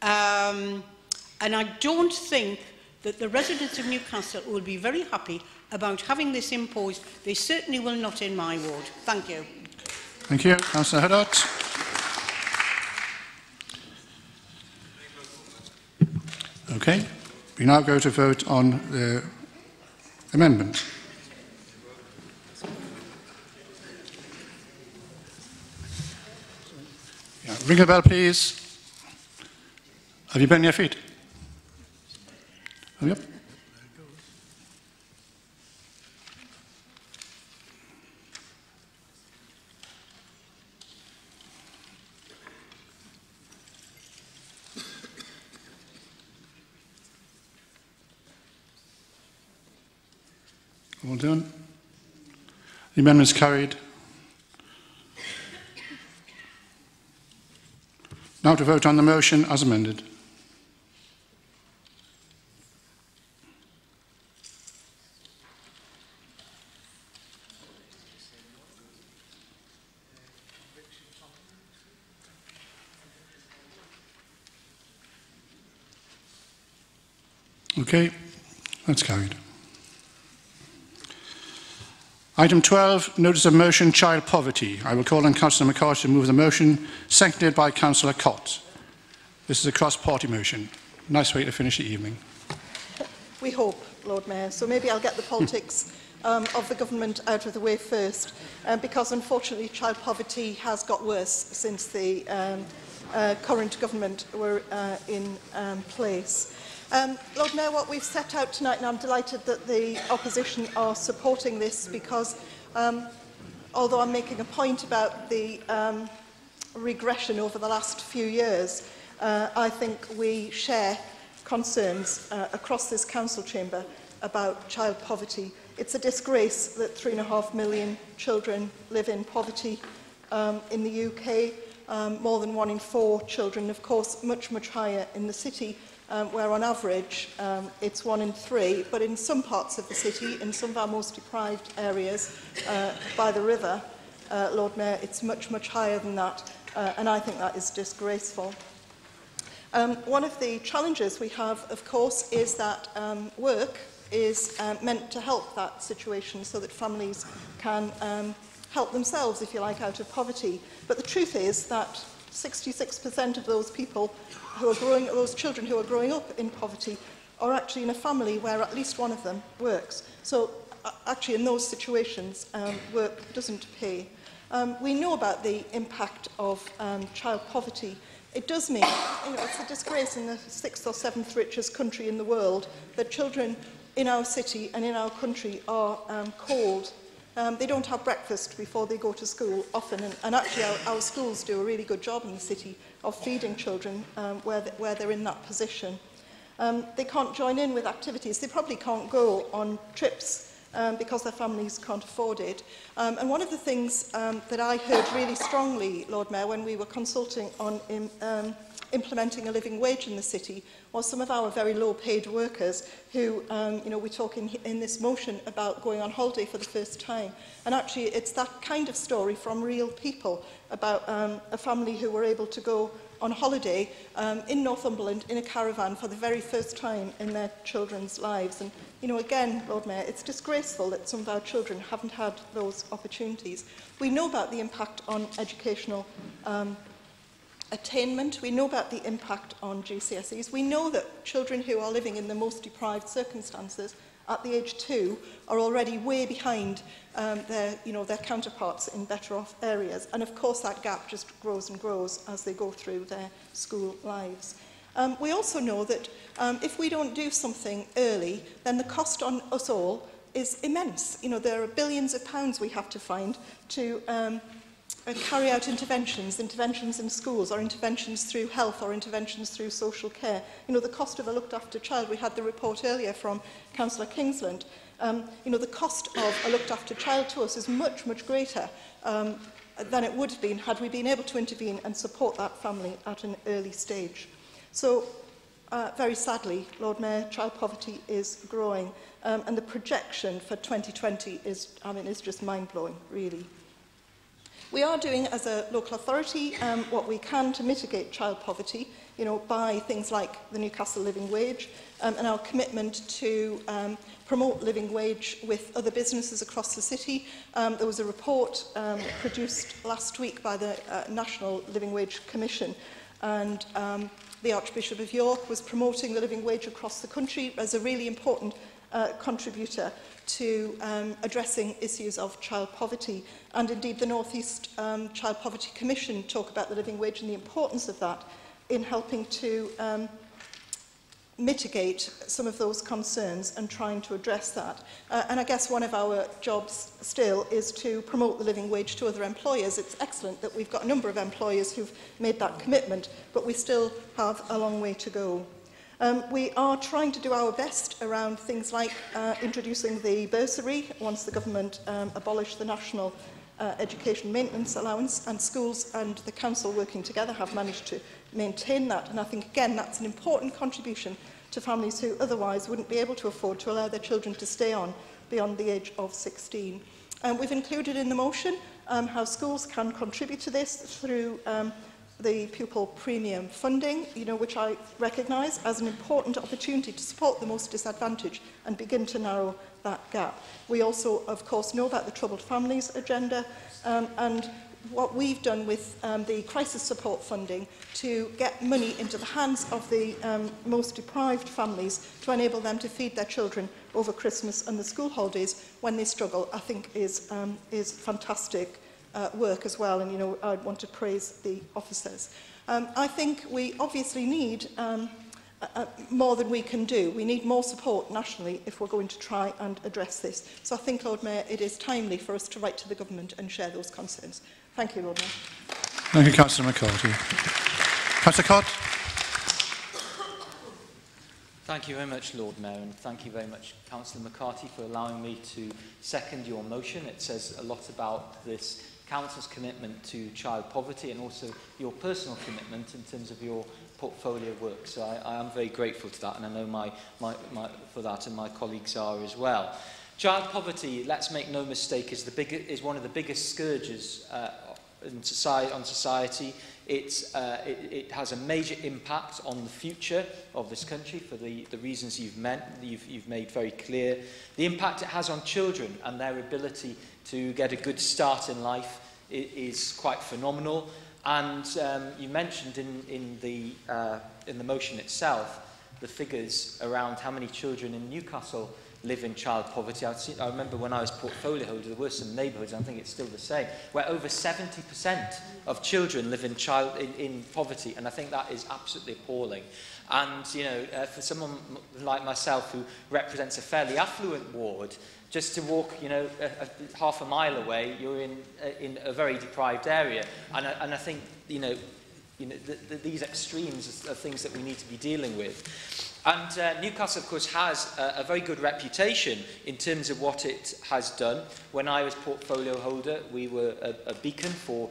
And I don't think that the residents of Newcastle will be very happy about having this imposed. They certainly will not in my ward. Thank you. Thank you. Councillor Huddart. Okay, we now go to vote on the amendment. Ring a bell, please. Have you been on your feet? Yep. All done. The amendment is carried. Now to vote on the motion as amended. Okay, that's carried. Item 12, notice of motion, child poverty. I will call on Councillor McCarthy to move the motion, seconded by Councillor Cott. This is a cross-party motion. Nice way to finish the evening. We hope, Lord Mayor. So maybe I'll get the politics of the government out of the way first, because unfortunately child poverty has got worse since the current government were in place. Lord Mayor, what we've set out tonight, and I'm delighted that the opposition are supporting this, because although I'm making a point about the regression over the last few years, I think we share concerns across this council chamber about child poverty. It's a disgrace that 3.5 million children live in poverty in the UK. More than 1 in 4 children, of course, much higher in the city, where on average it's 1 in 3, but in some parts of the city, in some of our most deprived areas by the river, Lord Mayor, it's much higher than that, and I think that is disgraceful. One of the challenges we have, of course, is that work is meant to help that situation so that families can help themselves, if you like, out of poverty. But the truth is that 66% of those people who are those children who are growing up in poverty are actually in a family where at least one of them works. So actually in those situations, work doesn't pay. We know about the impact of child poverty. It does mean, it's a disgrace in the 6th or 7th richest country in the world that children in our city and in our country are cold. They don't have breakfast before they go to school often, and actually our schools do a really good job in the city of feeding children where they're in that position. They can't join in with activities. They probably can't go on trips because their families can't afford it. And one of the things that I heard really strongly, Lord Mayor, when we were consulting on implementing a living wage in the city, was some of our very low-paid workers who, we're talking in this motion about going on holiday for the first time. And actually, it's that kind of story from real people about a family who were able to go on holiday in Northumberland in a caravan for the very first time in their children's lives. And, again, Lord Mayor, it's disgraceful that some of our children haven't had those opportunities. We know about the impact on educational attainment. We know about the impact on GCSEs. We know that children who are living in the most deprived circumstances at the age 2 are already way behind their counterparts in better off areas. And of course that gap just grows and grows as they go through their school lives. We also know that if we don't do something early, then the cost on us all is immense. There are billions of pounds we have to find to carry out interventions in schools, or interventions through health, or interventions through social care. The cost of a looked after child, we had the report earlier from Councillor Kingsland. The cost of a looked after child to us is much greater than it would have been had we been able to intervene and support that family at an early stage. So, very sadly, Lord Mayor, child poverty is growing, and the projection for 2020 is just mind-blowing, really. We are doing, as a local authority, what we can to mitigate child poverty, by things like the Newcastle living wage, and our commitment to promote living wage with other businesses across the city. There was a report produced last week by the National Living Wage Commission, and the Archbishop of York was promoting the living wage across the country as a really important contributor to addressing issues of child poverty. And indeed, the North East Child Poverty Commission talk about the living wage and the importance of that in helping to mitigate some of those concerns and trying to address that. And I guess one of our jobs still is to promote the living wage to other employers. It's excellent that we've got a number of employers who've made that commitment, but we still have a long way to go. We are trying to do our best around things like introducing the bursary once the government abolished the National Education Maintenance Allowance, and schools and the council working together have managed to maintain that. And I think, again, that's an important contribution to families who otherwise wouldn't be able to afford to allow their children to stay on beyond the age of 16. We've included in the motion how schools can contribute to this through the pupil premium funding, which I recognise as an important opportunity to support the most disadvantaged and begin to narrow that gap. We also, of course, know about the troubled families agenda and what we've done with the crisis support funding to get money into the hands of the most deprived families to enable them to feed their children over Christmas and the school holidays when they struggle, I think is fantastic work as well. And, I want to praise the officers. I think we obviously need more than we can do. We need more support nationally if we're going to try and address this. So I think, Lord Mayor, it is timely for us to write to the government and share those concerns. Thank you, Lord Mayor. Thank you, Councillor McCarthy. Councillor Codd. Thank you very much, Lord Mayor, and thank you very much, Councillor McCarthy, for allowing me to second your motion. It says a lot about this Council's commitment to child poverty and also your personal commitment in terms of your portfolio work. So I am very grateful to that, and I know for that, and my colleagues are as well. Child poverty, let's make no mistake, is one of the biggest scourges on society. It has a major impact on the future of this country for the reasons you've made very clear. The impact it has on children and their ability to get a good start in life is quite phenomenal. And you mentioned in the motion itself the figures around how many children in Newcastle live in child poverty. I remember when I was portfolio holder, there were some neighbourhoods, I think it's still the same, where over 70% of children live in poverty, and I think that is absolutely appalling. And, for someone like myself who represents a fairly affluent ward, just to walk, half a mile away, you're in a very deprived area. And I think, these extremes are things that we need to be dealing with. And Newcastle, of course, has a very good reputation in terms of what it has done. When I was portfolio holder, we were a beacon for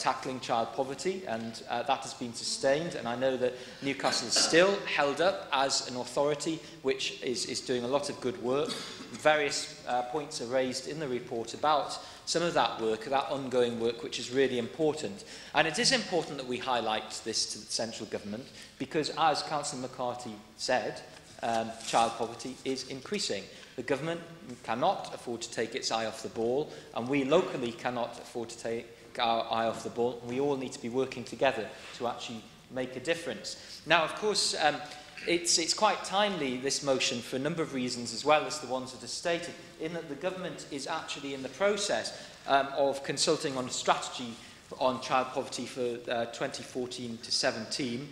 tackling child poverty, and that has been sustained. And I know that Newcastle is still held up as an authority which is doing a lot of good work. Various points are raised in the report about some of that work, that ongoing work, which is really important. And it is important that we highlight this to the central government because, as Councillor McCarthy said, child poverty is increasing. The government cannot afford to take its eye off the ball, and we locally cannot afford to take our eye off the ball. We all need to be working together to actually make a difference. Now, of course, it's quite timely, this motion, for a number of reasons, as well as the ones that are stated, in that the government is actually in the process of consulting on a strategy on child poverty for 2014 to 17,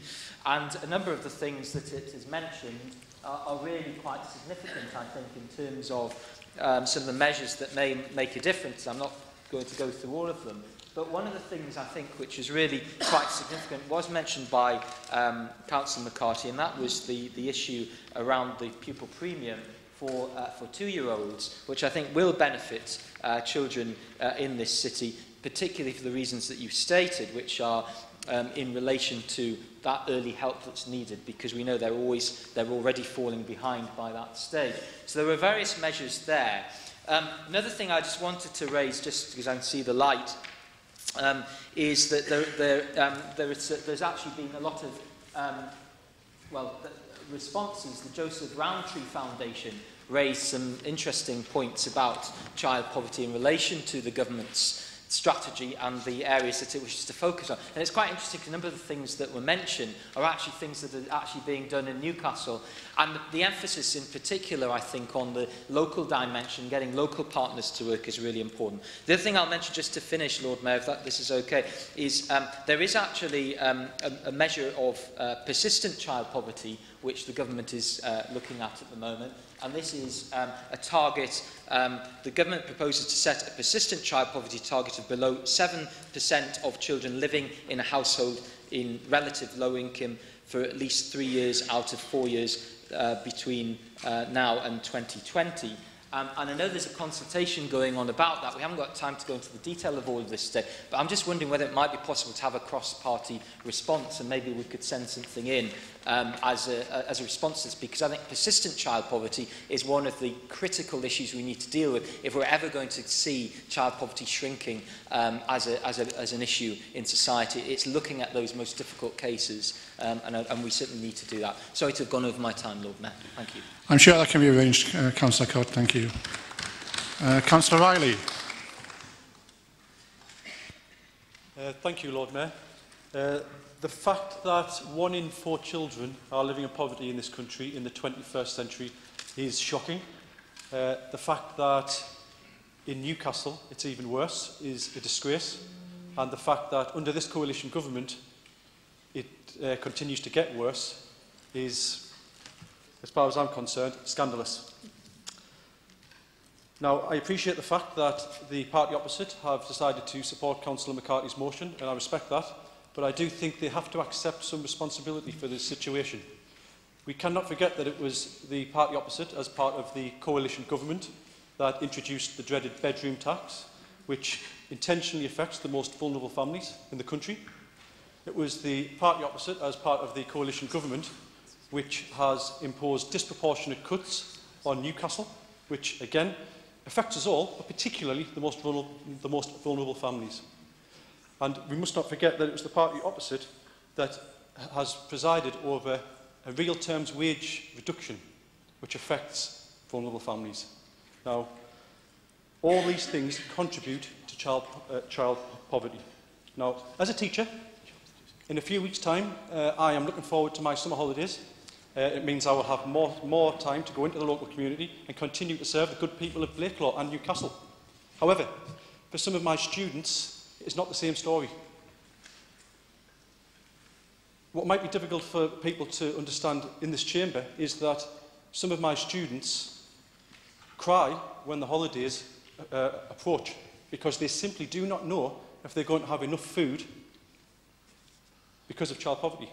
and a number of the things that it has mentioned are really quite significant, I think, in terms of some of the measures that may make a difference. I'm not going to go through all of them. But one of the things, I think, which is really quite significant was mentioned by Councillor McCarthy, and that was the issue around the pupil premium for 2-year-olds, which I think will benefit children in this city, particularly for the reasons that you stated, which are in relation to that early help that's needed, because we know they're already falling behind by that stage. So there are various measures there. Another thing I just wanted to raise, just because I can see the light, is that there's actually been a lot of responses. The Joseph Rowntree Foundation raised some interesting points about child poverty in relation to the government's strategy and the areas that it wishes to focus on. And it's quite interesting, a number of the things that were mentioned are actually things that are actually being done in Newcastle. And the emphasis in particular, I think, on the local dimension, getting local partners to work is really important. The other thing I'll mention just to finish, Lord Mayor, if this is okay, is there is actually a measure of persistent child poverty which the government is looking at the moment. And this is a target. The government proposes to set a persistent child poverty target of below 7% of children living in a household in relative low income for at least 3 years out of 4 years between now and 2020. And I know there's a consultation going on about that. We haven't got time to go into the detail of all of this today, but I'm just wondering whether it might be possible to have a cross-party response, and maybe we could send something in as a response to this, because I think persistent child poverty is one of the critical issues we need to deal with if we're ever going to see child poverty shrinking as an issue in society. It's looking at those most difficult cases, and we certainly need to do that. Sorry to have gone over my time, Lord Mayor. Thank you. I'm sure that can be arranged, Councillor Cott. Thank you. Councillor Riley. Thank you, Lord Mayor. The fact that 1 in 4 children are living in poverty in this country in the 21st century is shocking. The fact that in Newcastle it's even worse is a disgrace. And the fact that under this coalition government it continues to get worse is, as far as I'm concerned, scandalous. Now, I appreciate the fact that the party opposite have decided to support Councillor McCarthy's motion, and I respect that, but I do think they have to accept some responsibility for this situation. We cannot forget that it was the party opposite, as part of the coalition government, that introduced the dreaded bedroom tax, which intentionally affects the most vulnerable families in the country. It was the party opposite, as part of the coalition government, which has imposed disproportionate cuts on Newcastle, which again affects us all, but particularly the most vulnerable families. And we must not forget that it was the party opposite that has presided over a real terms wage reduction, which affects vulnerable families. Now, all these things contribute to child poverty. Now, as a teacher, in a few weeks' time, I am looking forward to my summer holidays. It means I will have more time to go into the local community and continue to serve the good people of Blakelaw and Newcastle. However, for some of my students, it's not the same story. What might be difficult for people to understand in this chamber is that some of my students cry when the holidays approach, because they simply do not know if they're going to have enough food because of child poverty.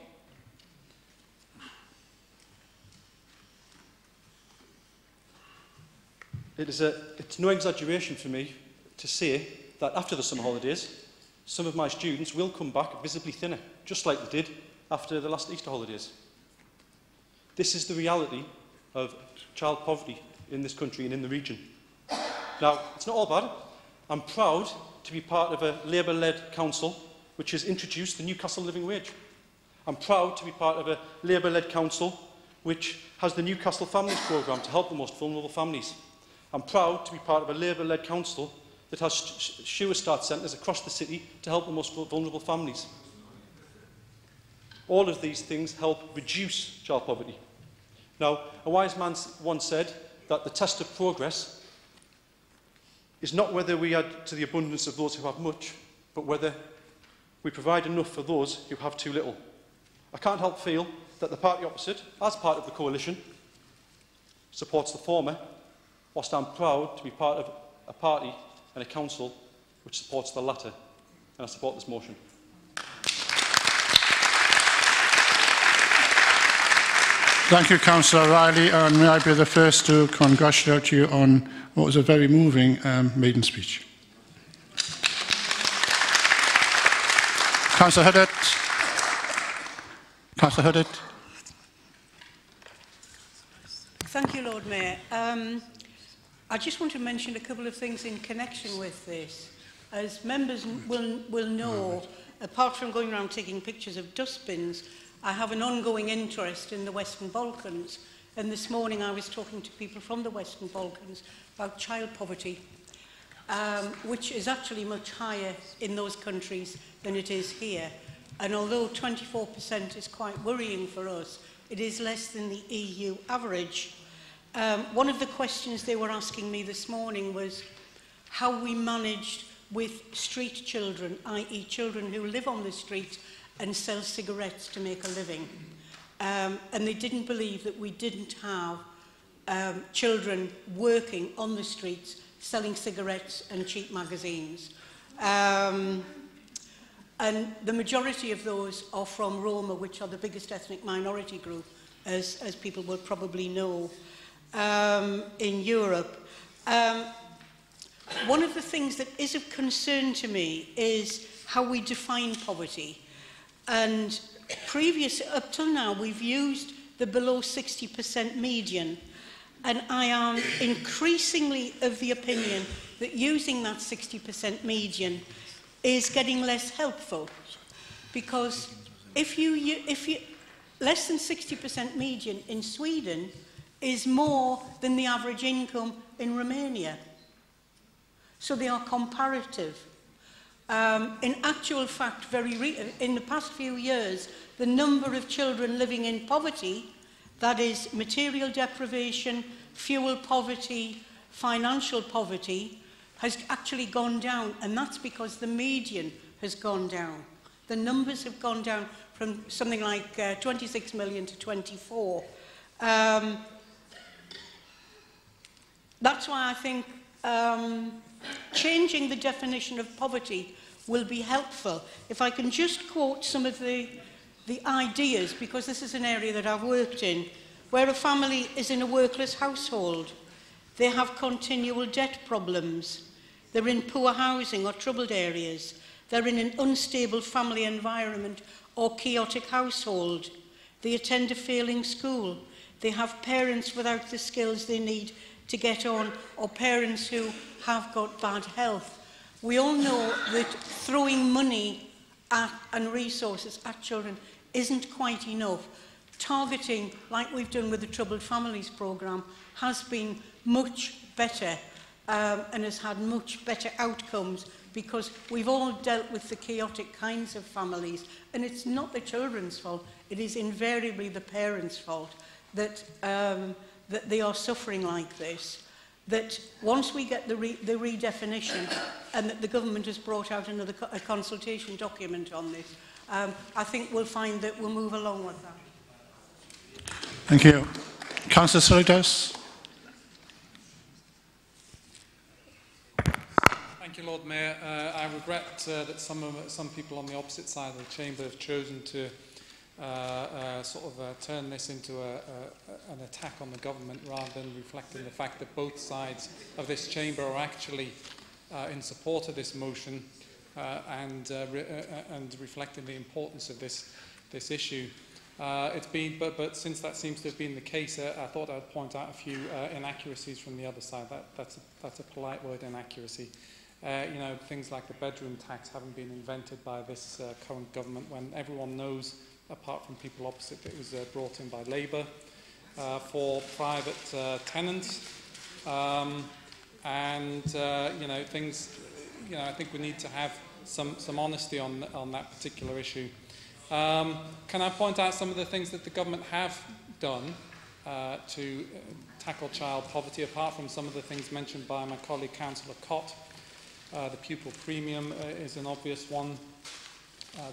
It's no exaggeration for me to say that after the summer holidays, some of my students will come back visibly thinner, just like they did after the last Easter holidays. This is the reality of child poverty in this country and in the region. Now, it's not all bad. I'm proud to be part of a Labour-led council which has introduced the Newcastle Living Wage. I'm proud to be part of a Labour-led council which has the Newcastle Families Programme to help the most vulnerable families. I'm proud to be part of a Labour-led council that has sewer start centres across the city to help the most vulnerable families. All of these things help reduce child poverty. Now, a wise man once said that the test of progress is not whether we add to the abundance of those who have much, but whether we provide enough for those who have too little. I can't help feel that the party opposite, as part of the coalition, supports the former, whilst I'm proud to be part of a party and a council which supports the latter, and I support this motion. Thank you, Councillor Riley, and may I be the first to congratulate you on what was a very moving maiden speech. Councillor Huddart. Councillor Huddart. Thank you, Lord Mayor. I just want to mention a couple of things in connection with this. As members will know, apart from going around taking pictures of dustbins, I have an ongoing interest in the Western Balkans. And this morning I was talking to people from the Western Balkans about child poverty. which is actually much higher in those countries than it is here. And although 24% is quite worrying for us, it is less than the EU average. One of the questions they were asking me this morning was how we managed with street children, i.e. children who live on the street and sell cigarettes to make a living. And they didn't believe that we didn't have children working on the streets selling cigarettes and cheap magazines. And the majority of those are from Roma, which are the biggest ethnic minority group, as people will probably know, in Europe. One of the things that is of concern to me is how we define poverty. And up till now, we've used the below 60% median. And I am increasingly of the opinion that using that 60% median is getting less helpful. Because if you less than 60% median in Sweden is more than the average income in Romania. So they are comparative. In actual fact, in the past few years, the number of children living in poverty, that is material deprivation, fuel poverty, financial poverty, has actually gone down, and that's because the median has gone down. The numbers have gone down from something like 26 million to 24. That's why I think changing the definition of poverty will be helpful. If I can just quote some of the ideas, because this is an area that I've worked in, where a family is in a workless household, they have continual debt problems, they're in poor housing or troubled areas, they're in an unstable family environment or chaotic household, they attend a failing school, they have parents without the skills they need to get on, or parents who have got bad health. We all know that throwing money and resources at children isn't quite enough. Targeting, like we've done with the Troubled Families programme, has been much better and has had much better outcomes, because we've all dealt with the chaotic kinds of families, and it's not the children's fault, it is invariably the parents' fault that they are suffering like this. That once we get the redefinition, and that the government has brought out a consultation document on this, I think we'll find that we'll move along with that. Thank you. Councillor Solidos. Thank you, Lord Mayor. I regret that some people on the opposite side of the chamber have chosen to turn this into an attack on the government, rather than reflecting the fact that both sides of this chamber are actually in support of this motion and reflecting the importance of this issue. But since that seems to have been the case, I thought I'd point out a few inaccuracies from the other side. That's a polite word, inaccuracy. Things like the bedroom tax haven't been invented by this current government, when everyone knows, apart from people opposite, that it was brought in by Labour for private tenants. I think we need to have some honesty on that particular issue. Can I point out some of the things that the government have done to tackle child poverty, apart from some of the things mentioned by my colleague Councillor Cott? The pupil premium is an obvious one.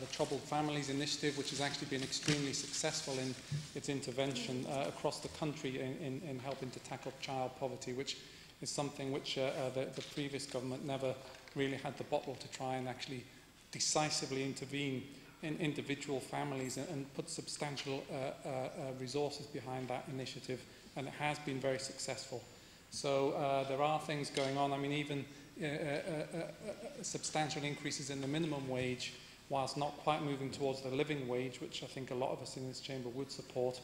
The Troubled Families Initiative, which has actually been extremely successful in its intervention across the country in helping to tackle child poverty, which is something which the previous government never really had the bottle to try and actually decisively intervene in individual families and put substantial resources behind that initiative, and it has been very successful. So there are things going on. I mean, even substantial increases in the minimum wage, whilst not quite moving towards the living wage, which I think a lot of us in this chamber would support,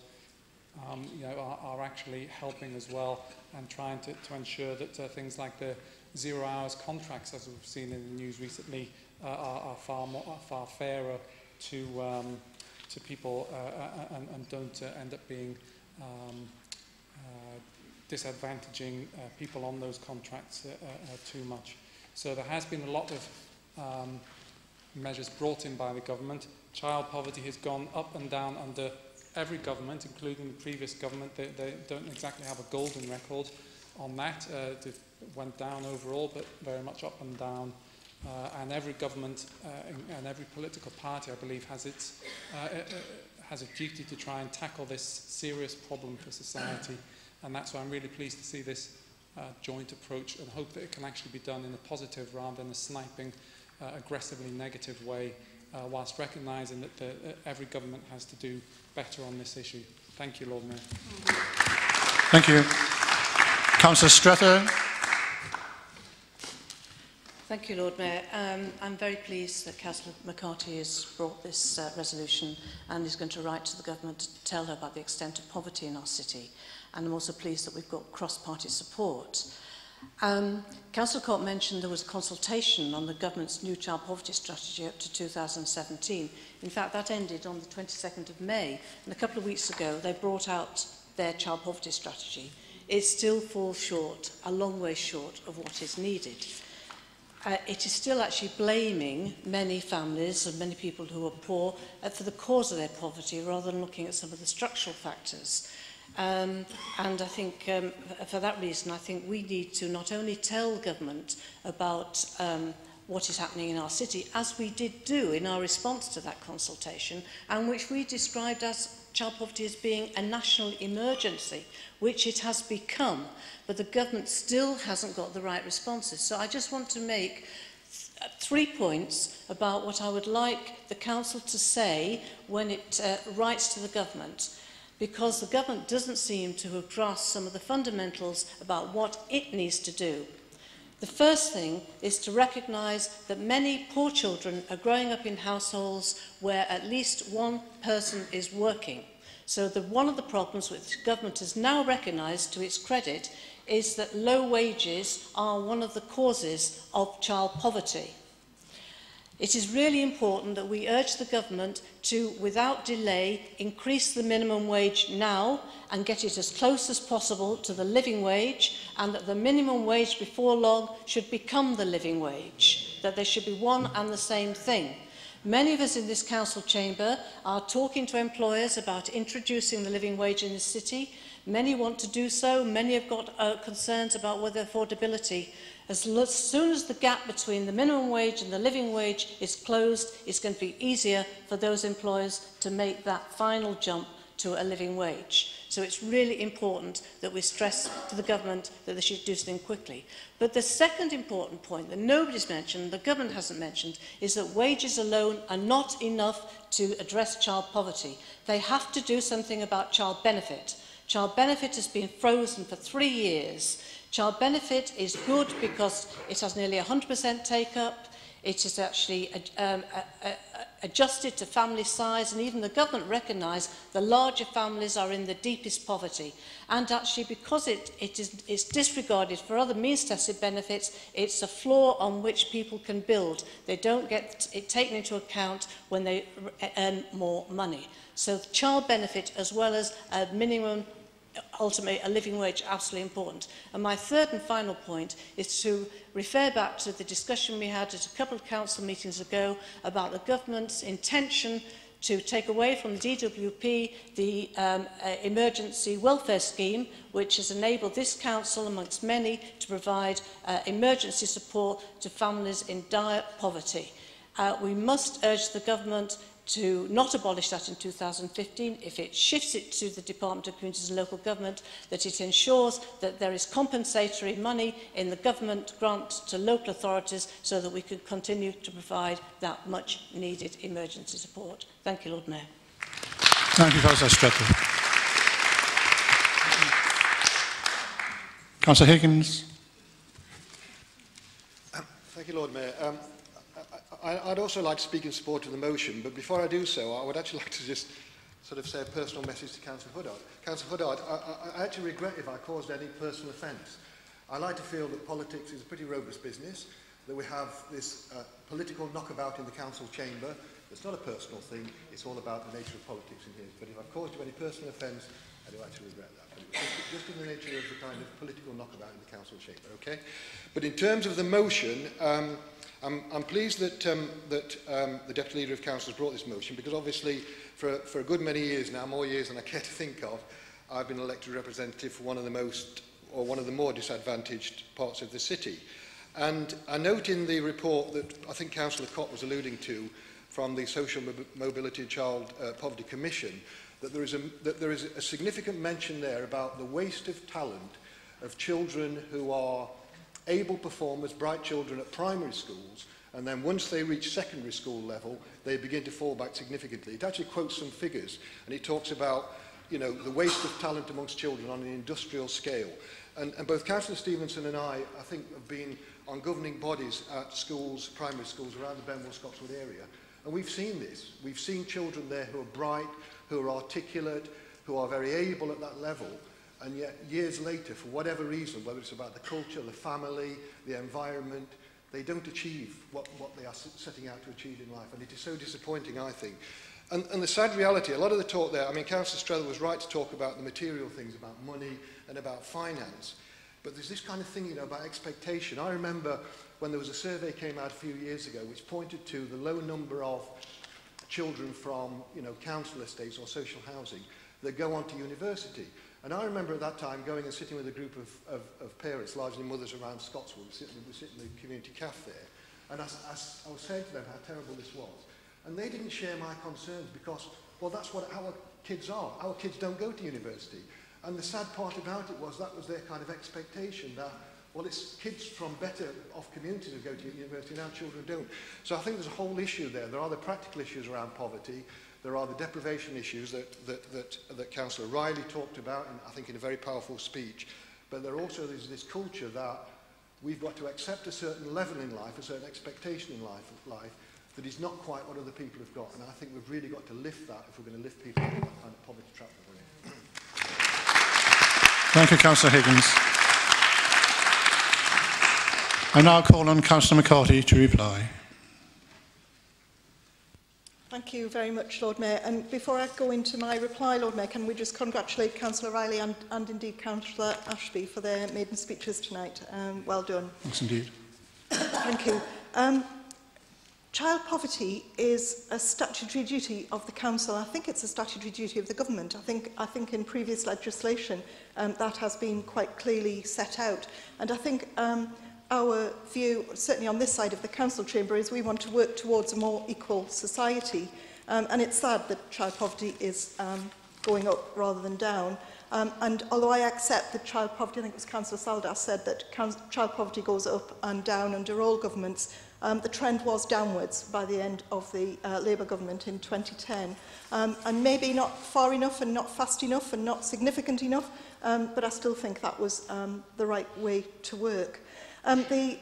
are actually helping as well, and trying to ensure that things like the 0 hours contracts, as we've seen in the news recently, are far fairer to people and don't end up being disadvantaging people on those contracts too much. So there has been a lot of measures brought in by the government. Child poverty has gone up and down under every government, including the previous government. They don't exactly have a golden record on that. It went down overall, but very much up and down. And every government and every political party, I believe, has a duty to try and tackle this serious problem for society. And that's why I'm really pleased to see this joint approach, and hope that it can actually be done in a positive rather than a sniping, aggressively negative way, whilst recognising that every government has to do better on this issue. Thank you, Lord Mayor. Thank you. Councillor Strether. Thank you, Lord Mayor. I'm very pleased that Councillor McCarthy has brought this resolution and is going to write to the government to tell her about the extent of poverty in our city. And I'm also pleased that we've got cross-party support. Councillor Court mentioned there was a consultation on the government's new child poverty strategy up to 2017. In fact, that ended on the 22nd of May. And a couple of weeks ago, they brought out their child poverty strategy. It still falls short, a long way short of what is needed. It is still actually blaming many families and many people who are poor for the cause of their poverty, rather than looking at some of the structural factors. And I think for that reason, I think we need to not only tell government about what is happening in our city, as we did do in our response to that consultation, and which we described as child poverty as being a national emergency, which it has become, but the government still hasn't got the right responses. So I just want to make 3 points about what I would like the council to say when it writes to the government, because the government doesn't seem to have grasped some of the fundamentals about what it needs to do. The first thing is to recognise that many poor children are growing up in households where at least one person is working. So one of the problems which government has now recognised, to its credit, is that low wages are one of the causes of child poverty. It is really important that we urge the government to, without delay, increase the minimum wage now and get it as close as possible to the living wage, and that the minimum wage before long should become the living wage, that there should be one and the same thing. Many of us in this council chamber are talking to employers about introducing the living wage in the city. Many want to do so. Many have got concerns about whether affordability. As soon as the gap between the minimum wage and the living wage is closed, it's going to be easier for those employers to make that final jump to a living wage. So it's really important that we stress to the government that they should do something quickly. But the second important point that nobody's mentioned, the government hasn't mentioned, is that wages alone are not enough to address child poverty. They have to do something about child benefit. Child benefit has been frozen for 3 years. Child benefit is good because it has nearly 100% take-up. It is actually adjusted to family size, and even the government recognise the larger families are in the deepest poverty. And actually, because it's disregarded for other means-tested benefits, it's a floor on which people can build. They don't get it taken into account when they earn more money. So the child benefit, as well as a minimum, ultimately a living wage, absolutely important. And my third and final point is to refer back to the discussion we had at a couple of council meetings ago about the government's intention to take away from the DWP the emergency welfare scheme, which has enabled this council, amongst many, to provide emergency support to families in dire poverty. We must urge the government to not abolish that in 2015, if it shifts it to the Department of Communities and Local Government, that it ensures that there is compensatory money in the government grant to local authorities so that we can continue to provide that much needed emergency support. Thank you, Lord Mayor. Thank you, Councillor Stretton. Councillor Higgins. Thank you, Lord Mayor. I'd also like to speak in support of the motion, but before I do so, I would actually like to just sort of say a personal message to Councillor Huddard. Councillor Huddard, I actually regret if I caused any personal offence. I like to feel that politics is a pretty robust business, that we have this political knockabout in the council chamber. It's not a personal thing, it's all about the nature of politics in here. But if I've caused you any personal offence, I do actually regret that. But it was just in the nature of the kind of political knockabout in the council chamber, okay? But in terms of the motion, I'm pleased that, the Deputy Leader of Council has brought this motion, because obviously for a good many years now, more years than I care to think of, I've been elected representative for one of the more disadvantaged parts of the city. And I note in the report that I think Councillor Cott was alluding to from the Social Mobility and Child Poverty Commission, that there is a significant mention there about the waste of talent of children who are able performers, bright children at primary schools, and then once they reach secondary school level, they begin to fall back significantly. It actually quotes some figures, and it talks about, you know, the waste of talent amongst children on an industrial scale. And both Councillor Stevenson and I think, have been on governing bodies at schools, primary schools around the Benwell-Scotswood area, and we've seen this. We've seen children there who are bright, who are articulate, who are very able at that level, and yet years later, for whatever reason, whether it's about the culture, the family, the environment, they don't achieve what they are setting out to achieve in life, and it is so disappointing, I think. And the sad reality, a lot of the talk there, I mean, Councillor Strethers was right to talk about the material things, about money and about finance, but there's this kind of thing, you know, about expectation. I remember when there was a survey came out a few years ago which pointed to the low number of children from, you know, council estates or social housing that go on to university. And I remember at that time going and sitting with a group of parents, largely mothers around Scotswood, we sit in the community cafe there, and I was saying to them how terrible this was. And they didn't share my concerns because, well, that's what our kids are. Our kids don't go to university. And the sad part about it was that was their kind of expectation that, well, it's kids from better off communities who go to university, and our children don't. So I think there's a whole issue there. There are the practical issues around poverty. There are the deprivation issues that Councillor Riley talked about, I think in a very powerful speech. But there also is this culture that we've got to accept a certain level in life, a certain expectation in life that is not quite what other people have got. And I think we've really got to lift that if we're going to lift people out of that kind of poverty trap that we're in. Thank you, Councillor Higgins. I now call on Councillor McCarthy to reply. Thank you very much, Lord Mayor. And before I go into my reply, Lord Mayor, can we just congratulate Councillor Riley and indeed Councillor Ashby for their maiden speeches tonight. Well done. Thanks indeed. Thank you. Child poverty is a statutory duty of the Council. I think it's a statutory duty of the Government. I think in previous legislation that has been quite clearly set out. And I think our view, certainly on this side of the Council chamber, is we want to work towards a more equal society. And it's sad that child poverty is going up rather than down. And although I accept that child poverty, I think it was Councillor Saldas said that child poverty goes up and down under all governments, the trend was downwards by the end of the Labour government in 2010. And maybe not far enough and not fast enough and not significant enough, but I still think that was the right way to work. The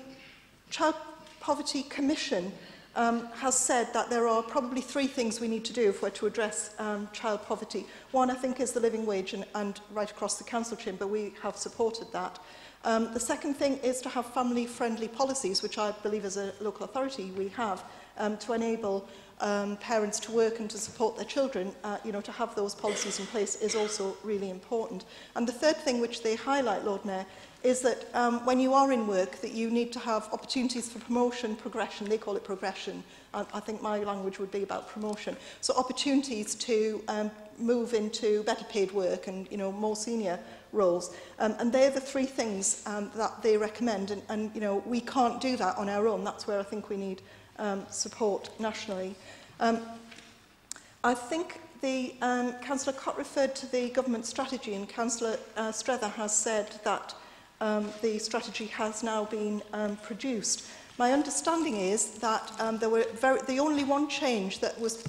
Child Poverty Commission has said that there are probably three things we need to do if we're to address child poverty. One, I think, is the living wage, and right across the Council chamber we have supported that. The second thing is to have family-friendly policies, which I believe as a local authority we have, to enable parents to work and to support their children. You know, to have those policies in place is also really important. And the third thing which they highlight, Lord Mayor, is that when you are in work, that you need to have opportunities for promotion, progression. They call it progression. I think my language would be about promotion. So opportunities to move into better paid work and, you know, more senior roles. And they're the three things that they recommend. And, you know, we can't do that on our own. That's where I think we need support nationally. I think the Councillor Cott referred to the government strategy, and Councillor Strethers has said that the strategy has now been produced. My understanding is that there were the only one change that was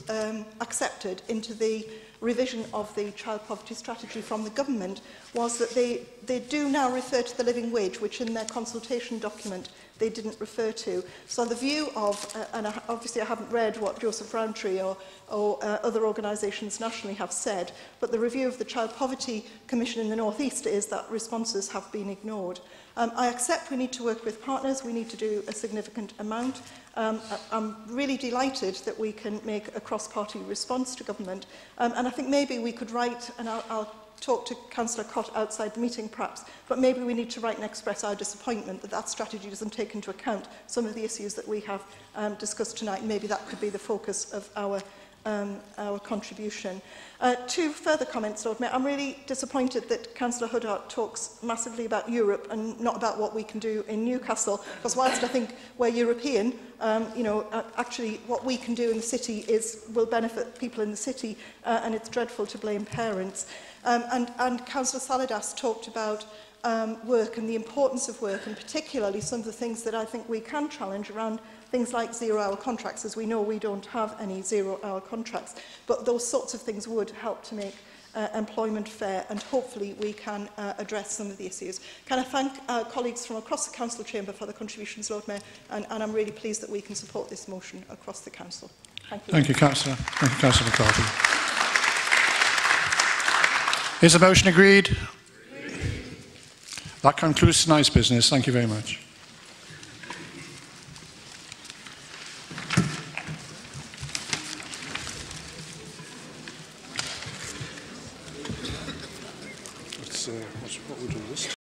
accepted into the revision of the child poverty strategy from the government was that they do now refer to the living wage, which in their consultation document they didn't refer to. So the view of, and obviously I haven't read what Joseph Rowntree or other organisations nationally have said, but the review of the Child Poverty Commission in the North East is that responses have been ignored. I accept we need to work with partners, we need to do a significant amount. I'm really delighted that we can make a cross-party response to government. And I think maybe we could write, and I'll talk to Councillor Cott outside the meeting perhaps, but maybe we need to write and express our disappointment that that strategy doesn't take into account some of the issues that we have discussed tonight. Maybe that could be the focus of our contribution. Two further comments, Lord Mayor. I'm really disappointed that Councillor Huddart talks massively about Europe and not about what we can do in Newcastle, because whilst I think we're European, actually what we can do in the city will benefit people in the city, and it's dreadful to blame parents. And Councillor Saladas talked about work and the importance of work, and particularly some of the things that I think we can challenge around things like zero-hour contracts. As we know, we don't have any zero-hour contracts, but those sorts of things would help to make employment fair, and hopefully we can address some of the issues. Can I thank colleagues from across the Council chamber for the contributions, Lord Mayor, and I'm really pleased that we can support this motion across the Council. Thank you. Thank you, Councillor. Thank you, Councillor McCarthy. Is the motion agreed? That concludes tonight's business. Thank you very much. What we'll do this.